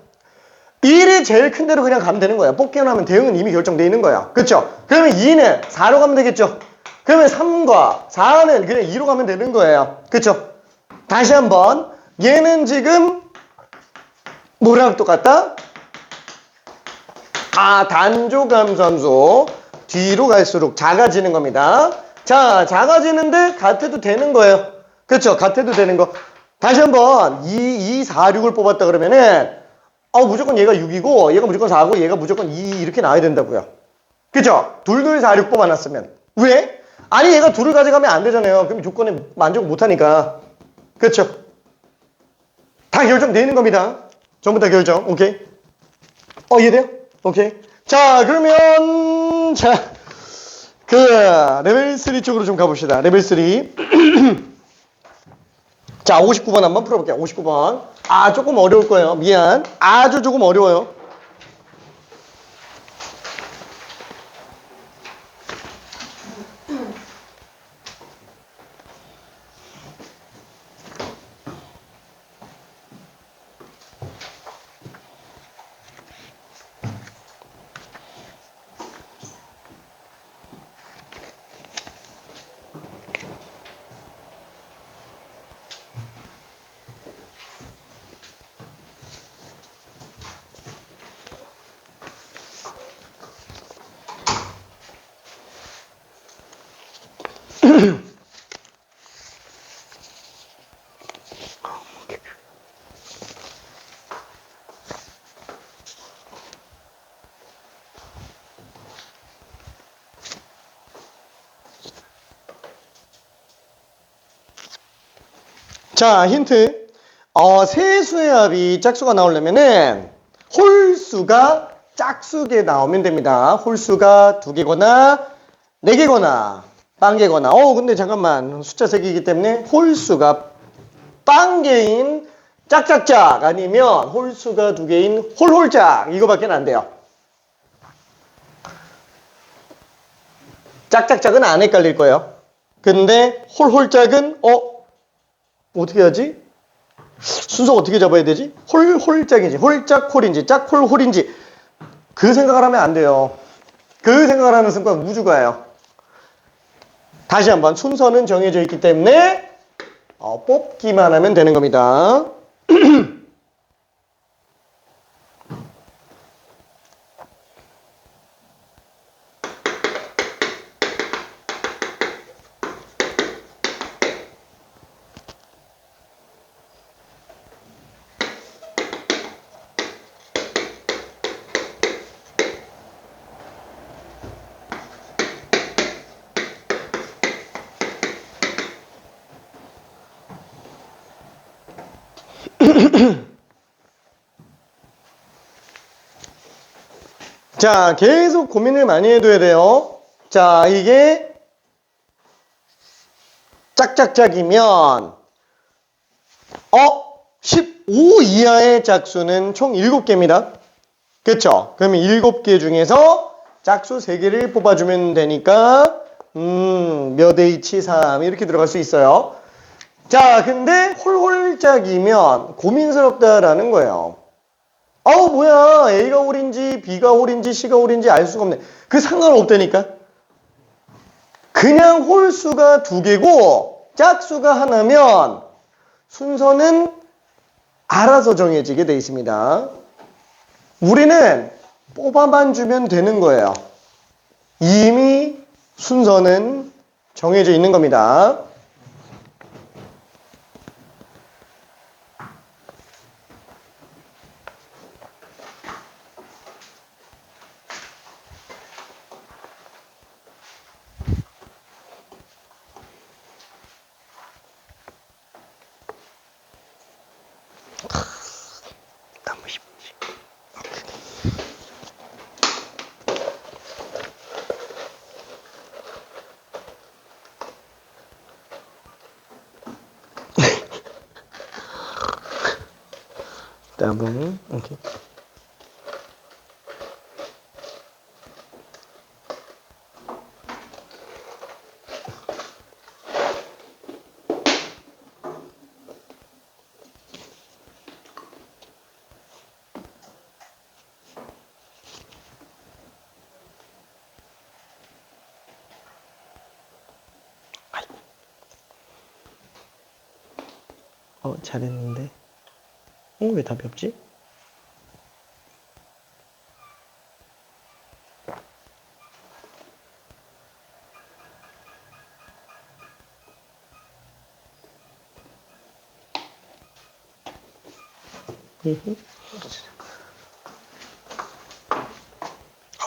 1이 제일 큰 대로 그냥 가면 되는 거야. 뽑기만 하면 대응은 이미 결정되어 있는 거야. 그렇죠? 그러면 2는 4로 가면 되겠죠? 그러면 3과 4는 그냥 2로 가면 되는 거예요. 그렇죠? 다시 한번 얘는 지금 뭐랑 똑같다? 단조감수함수 뒤로 갈수록 작아지는 겁니다. 자, 작아지는데 같아도 되는 거예요. 그렇죠? 같아도 되는 거. 다시 한번 2, 4, 6을 뽑았다 그러면은 무조건 얘가 6이고 얘가 무조건 4고 얘가 무조건 2 이렇게 나와야 된다고요. 그죠? 2, 4, 6 뽑아놨으면. 왜? 아니 얘가 2를 가져가면 안 되잖아요. 그럼 조건에 만족을 못하니까. 그렇죠? 다 결정되어 있는 겁니다. 전부 다 결정. 오케이? 이해돼요? 오케이. 자, 그러면 레벨 3 쪽으로 좀 가봅시다. 레벨 3. 자, 59번 한번 풀어볼게요. 59번. 조금 어려울 거예요. 미안. 아주 조금 어려워요. 자, 힌트. 세수의 합이 짝수가 나오려면은 홀수가 짝수게 나오면 됩니다. 홀수가 2개거나 4개거나 빵개거나. 근데 잠깐만. 숫자 3개이기 때문에 홀수가 빵개인 짝짝짝 아니면 홀수가 2개인 홀홀짝 이거밖에 안 돼요. 짝짝짝은 안 헷갈릴 거예요. 근데 홀홀짝은 어떻게 하지? 순서 어떻게 잡아야 되지? 홀짝인지 홀짝 홀인지 짝홀 홀인지 그 생각을 하면 안 돼요. 그 생각을 하는 순간 우주가요. 다시 한번 순서는 정해져 있기 때문에 뽑기만 하면 되는 겁니다. 자, 계속 고민을 많이 해둬야 돼요. 자, 이게 짝짝짝이면 15 이하의 짝수는 총 7개입니다. 그쵸? 그러면 7개 중에서 짝수 3개를 뽑아주면 되니까 몇 H 3 이렇게 들어갈 수 있어요. 자, 근데 홀홀짝이면 고민스럽다라는 거예요. 뭐야, A가 홀인지 B가 홀인지 C가 홀인지 알 수가 없네. 그 상관없다니까. 그냥 홀수가 2개고 짝수가 하나면 순서는 알아서 정해지게 돼 있습니다. 우리는 뽑아만 주면 되는 거예요. 이미 순서는 정해져 있는 겁니다. 너무 쉽지. 다음, 오케이. 잘했는데. 왜 답이 없지?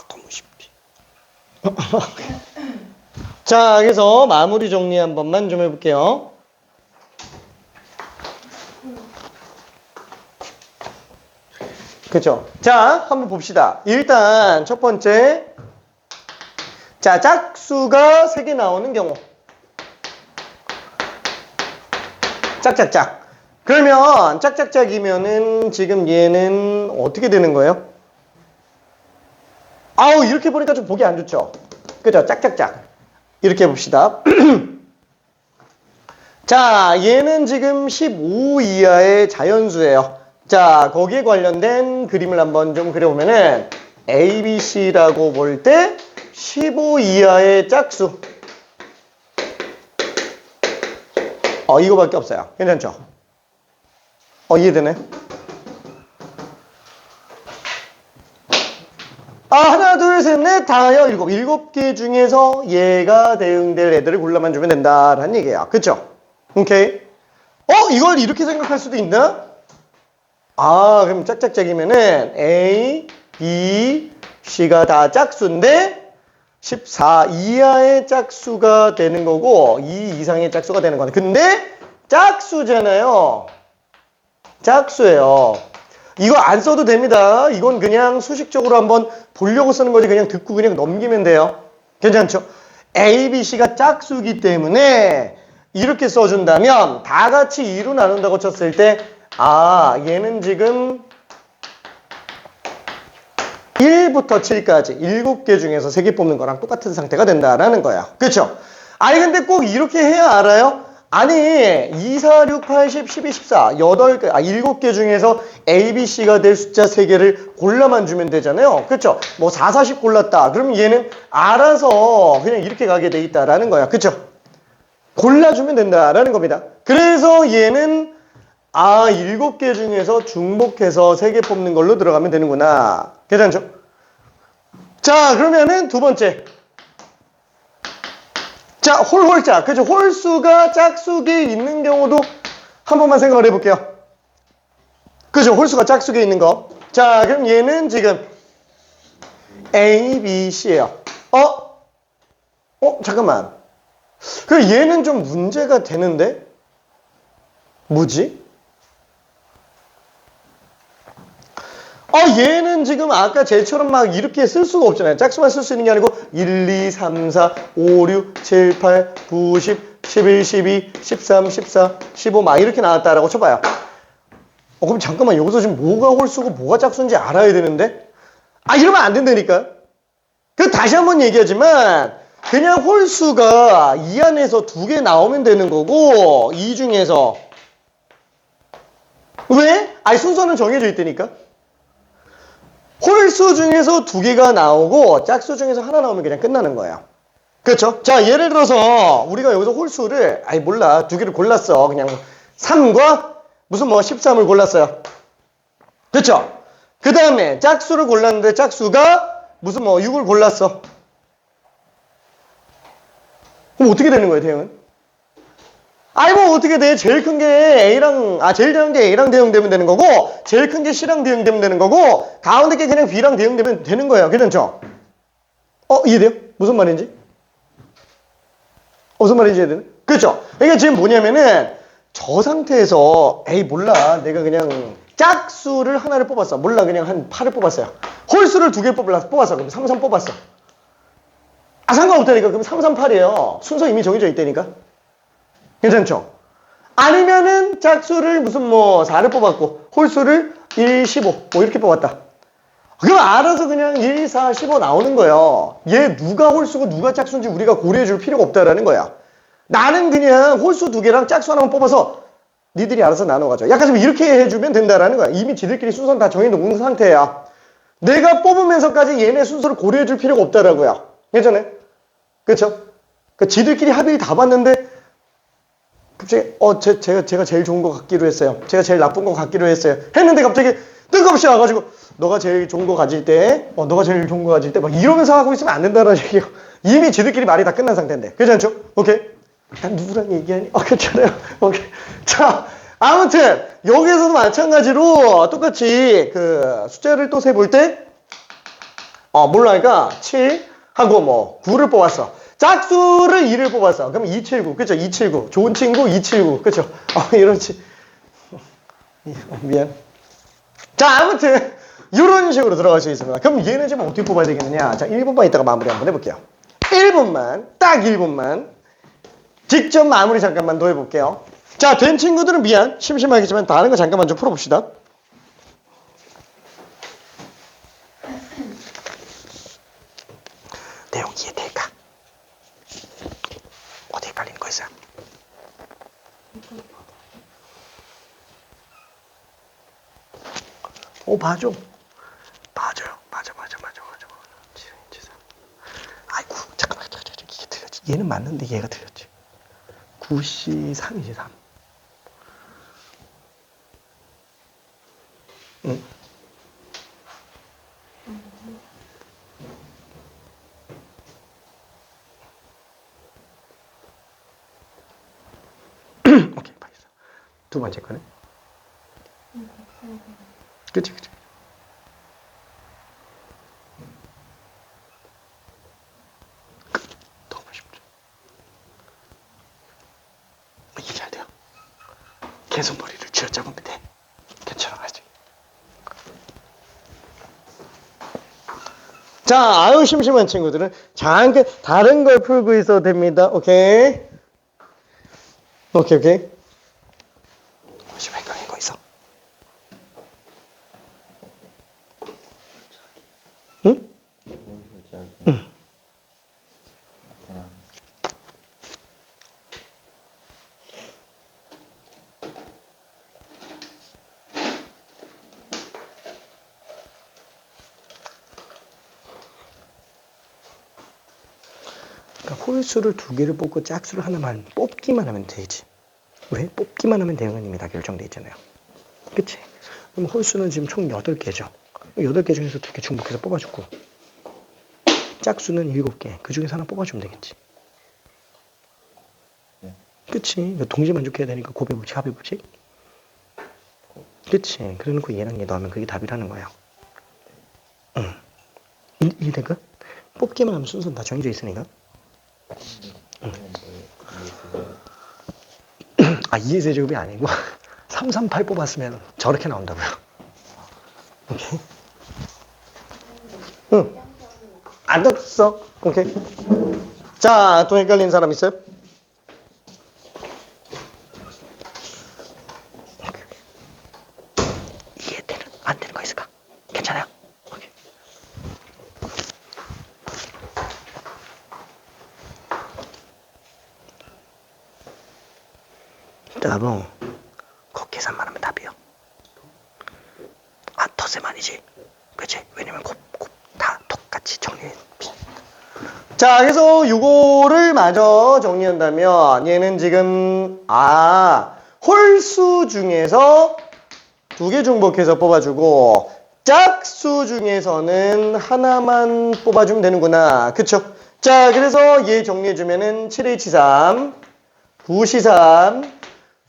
너무 쉽지. 자, 그래서 마무리 정리 한 번만 좀 해볼게요. 그쵸? 자, 한번 봅시다. 일단 첫 번째, 자, 짝수가 3개 나오는 경우. 짝짝짝. 그러면 짝짝짝이면은 지금 얘는 어떻게 되는 거예요? 이렇게 보니까 좀 보기 안 좋죠? 그죠? 짝짝짝. 이렇게 해봅시다. 자, 얘는 지금 15 이하의 자연수예요. 자, 거기에 관련된 그림을 한번 좀 그려보면은 A, B, C라고 볼 때 15 이하의 짝수. 이거밖에 없어요. 괜찮죠? 이해되네? 하나, 둘, 셋, 넷, 다요, 7. 7개 중에서 얘가 대응될 애들을 골라만 주면 된다라는 얘기예요. 그쵸? 오케이. 이걸 이렇게 생각할 수도 있나? 그럼 짝짝짝이면은 A, B, C가 다 짝수인데 14 이하의 짝수가 되는 거고 2 이상의 짝수가 되는 거네. 근데 짝수잖아요. 짝수예요. 이거 안 써도 됩니다. 이건 그냥 수식적으로 한번 보려고 쓰는 거지. 그냥 듣고 그냥 넘기면 돼요. 괜찮죠? A, B, C가 짝수기 때문에 이렇게 써준다면 다 같이 2로 나눈다고 쳤을 때 얘는 지금 1부터 7까지 7개 중에서 3개 뽑는 거랑 똑같은 상태가 된다라는 거야. 그쵸? 아니 근데 꼭 이렇게 해야 알아요? 아니 2, 4, 6, 8, 10, 12, 14 7개 중에서 A, B, C가 될 숫자 3개를 골라만 주면 되잖아요. 그쵸? 뭐 4, 40 골랐다. 그럼 얘는 알아서 그냥 이렇게 가게 돼 있다라는 거야. 그쵸? 골라주면 된다라는 겁니다. 그래서 얘는 7개 중에서 중복해서 3개 뽑는 걸로 들어가면 되는구나. 괜찮죠? 자, 그러면은 두 번째. 자, 홀홀자. 그죠? 홀수가 짝수기에 있는 경우도 한 번만 생각을 해볼게요. 그죠? 홀수가 짝수기에 있는 거. 자, 그럼 얘는 지금 A, B, C예요. 잠깐만. 그 얘는 좀 문제가 되는데? 뭐지? 얘는 지금 아까 쟤처럼 막 이렇게 쓸 수가 없잖아요. 짝수만 쓸 수 있는 게 아니고 1, 2, 3, 4, 5, 6, 7, 8, 9, 10, 11, 12, 13, 14, 15 막 이렇게 나왔다라고 쳐봐요. 그럼 잠깐만 여기서 지금 뭐가 홀수고 뭐가 짝수인지 알아야 되는데? 이러면 안 된다니까. 그 다시 한번 얘기하지만 그냥 홀수가 이 안에서 2개 나오면 되는 거고 이 중에서 왜? 순서는 정해져 있다니까. 홀수 중에서 2개가 나오고 짝수 중에서 하나 나오면 그냥 끝나는 거예요. 그렇죠? 자, 예를 들어서 우리가 여기서 홀수를 몰라 2개를 골랐어. 그냥 3과 무슨 13을 골랐어요. 그렇죠? 그 다음에 짝수를 골랐는데 짝수가 무슨 6을 골랐어. 그럼 어떻게 되는 거예요, 대응은? 뭐 어떻게 돼? 제일 큰 게 A랑, 제일 작은 게 A랑 대응되면 되는 거고, 제일 큰 게 C랑 대응되면 되는 거고, 가운데 게 그냥 B랑 대응되면 되는 거예요. 괜찮죠? 이해돼요? 무슨 말인지? 무슨 말인지 이해되네? 그렇죠? 그러니까 지금 뭐냐면은, 저 상태에서, 몰라. 내가 그냥 짝수를 하나를 뽑았어. 몰라. 그냥 한 8을 뽑았어요. 홀수를 2개 뽑았어. 그럼 3, 3 뽑았어. 상관없다니까. 그럼 3, 3, 8이에요. 순서 이미 정해져 있다니까. 괜찮죠? 아니면은 짝수를 무슨 4를 뽑았고 홀수를 1, 15 이렇게 뽑았다. 그럼 알아서 그냥 1, 4, 15 나오는 거예요. 얘 누가 홀수고 누가 짝수인지 우리가 고려해 줄 필요가 없다라는 거야. 나는 그냥 홀수 2개랑 짝수 하나만 뽑아서 니들이 알아서 나눠 가져. 약간 좀 이렇게 해주면 된다라는 거야. 이미 지들끼리 순서는 다 정해놓은 상태야. 내가 뽑으면서까지 얘네 순서를 고려해 줄 필요가 없다라고요. 괜찮아요? 그렇죠? 그러니까 지들끼리 합의를 다 봤는데 갑자기 제가 제일 좋은 거 갖기로 했어요. 제가 제일 나쁜 거 갖기로 했어요. 했는데 갑자기 뜬금없이 와가지고 너가 제일 좋은 거 가질 때 너가 제일 좋은 거 가질 때 막 이러면서 하고 있으면 안 된다는 얘기예요. 이미 지들끼리 말이 다 끝난 상태인데. 괜찮죠? 오케이? 난 누구랑 얘기하니? 괜찮아요. 오케이. 자, 아무튼 여기에서도 마찬가지로 똑같이 그 숫자를 또 세볼 때 몰라니까 7하고 9를 뽑았어. 짝수를 2를 뽑았어. 그럼 279. 그쵸? 279. 좋은 친구 279. 그쵸? 이렇지. 미안. 자, 아무튼 이런 식으로 들어갈 수 있습니다. 그럼 얘는 지금 어떻게 뽑아야 되겠느냐? 자, 1분만 이따가 마무리 한번 해볼게요. 1분만, 딱 1분만 직접 마무리 잠깐만 더 해볼게요. 자, 된 친구들은 미안. 심심하겠지만 다른 거 잠깐만 좀 풀어봅시다. 내용 이해될까? 어디에 깔리는 거 있어요? 봐줘. 맞아요. 맞아. 아이고, 잠깐만. 이게 틀렸지. 얘는 맞는데 얘가 틀렸지. 9C 3이지, 3. 응. 오케이, 알겠어. 두 번째 거는? 그치. 너무 쉽죠. 이게 잘 돼요. 계속 머리를 쥐어잡으면 돼. 괜찮아, 아직. 자, 심심한 친구들은 잠깐 다른 걸 풀고 있어도 됩니다. 오케이. 혹시 헷갈린 거 있어? 응? 응. 그러니까 홀수를 두 개를 뽑고 짝수를 하나만 뽑기만 하면 되지. 왜? 뽑기만 하면 되는 건 이미 다 결정돼 있잖아요. 그치? 그럼 홀수는 지금 총 8개죠. 8개 중에서 2개 중복해서 뽑아주고 짝수는 7개. 그 중에서 하나 뽑아주면 되겠지. 그치? 동시 만족해야 되니까 곱의 법칙, 합의 법칙. 그치? 그래놓고 얘랑 얘 넣으면 그게 답이라는 거야. 응. 이해될까? 뽑기만 하면 순서는 다 정해져 있으니까. 응. 아, 2의 세제곱이 아니고 338 뽑았으면 저렇게 나온다고요. 오케이? 응. 안 됐어. 오케이. 자, 또 헷갈린 사람 있어요? 이해되는, 안 되는 거 있을까? 괜찮아요? 오케이. 답은 곱 계산만 하면 답이요. 아, 덧셈아니지. 그치? 왜냐면 곱 다 똑같이 정리해. 자, 그래서 요거를 마저 정리한다면 얘는 지금 홀수 중에서 2개 중복해서 뽑아주고 짝수 중에서는 하나만 뽑아주면 되는구나. 그쵸? 자, 그래서 얘 정리해주면은 7H3 9C3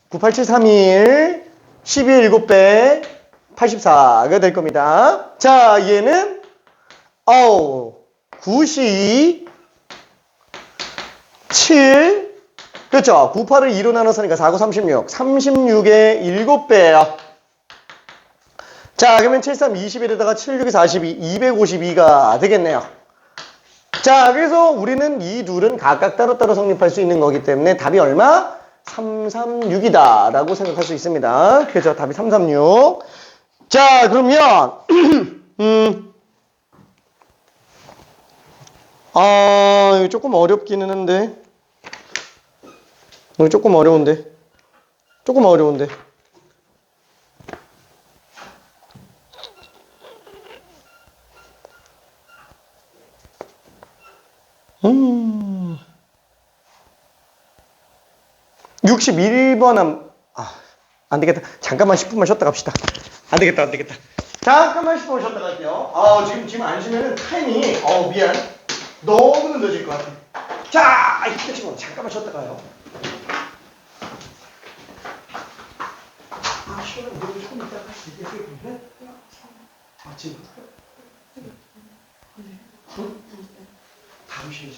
98731 12의 7배 84가 될 겁니다. 자, 얘는 9C 7 그렇죠. 98을 2로 나눠서니까 4, 9, 36 36의 7배예요. 자, 그러면 73, 21에다가 76이 42 252가 되겠네요. 자, 그래서 우리는 이 둘은 각각 따로따로 성립할 수 있는 거기 때문에 답이 얼마? 336이다 라고 생각할 수 있습니다. 그죠? 답이 336. 자, 그러면 이거 조금 어렵기는 한데 이거 조금 어려운데 조금 어려운데 음 61번 안 되겠다. 잠깐만 10분만 쉬었다 갑시다. 안 되겠다. 잠깐만 10분만 쉬었다 갈게요. 지금 안 쉬면은 타이밍이 미안. 너무 늦어질 것 같아. 자, 지금 잠깐만 쉬었다 가요. 시원한 물을 조금 이따가 할 수 있겠어요? 지금 다음 쉬지.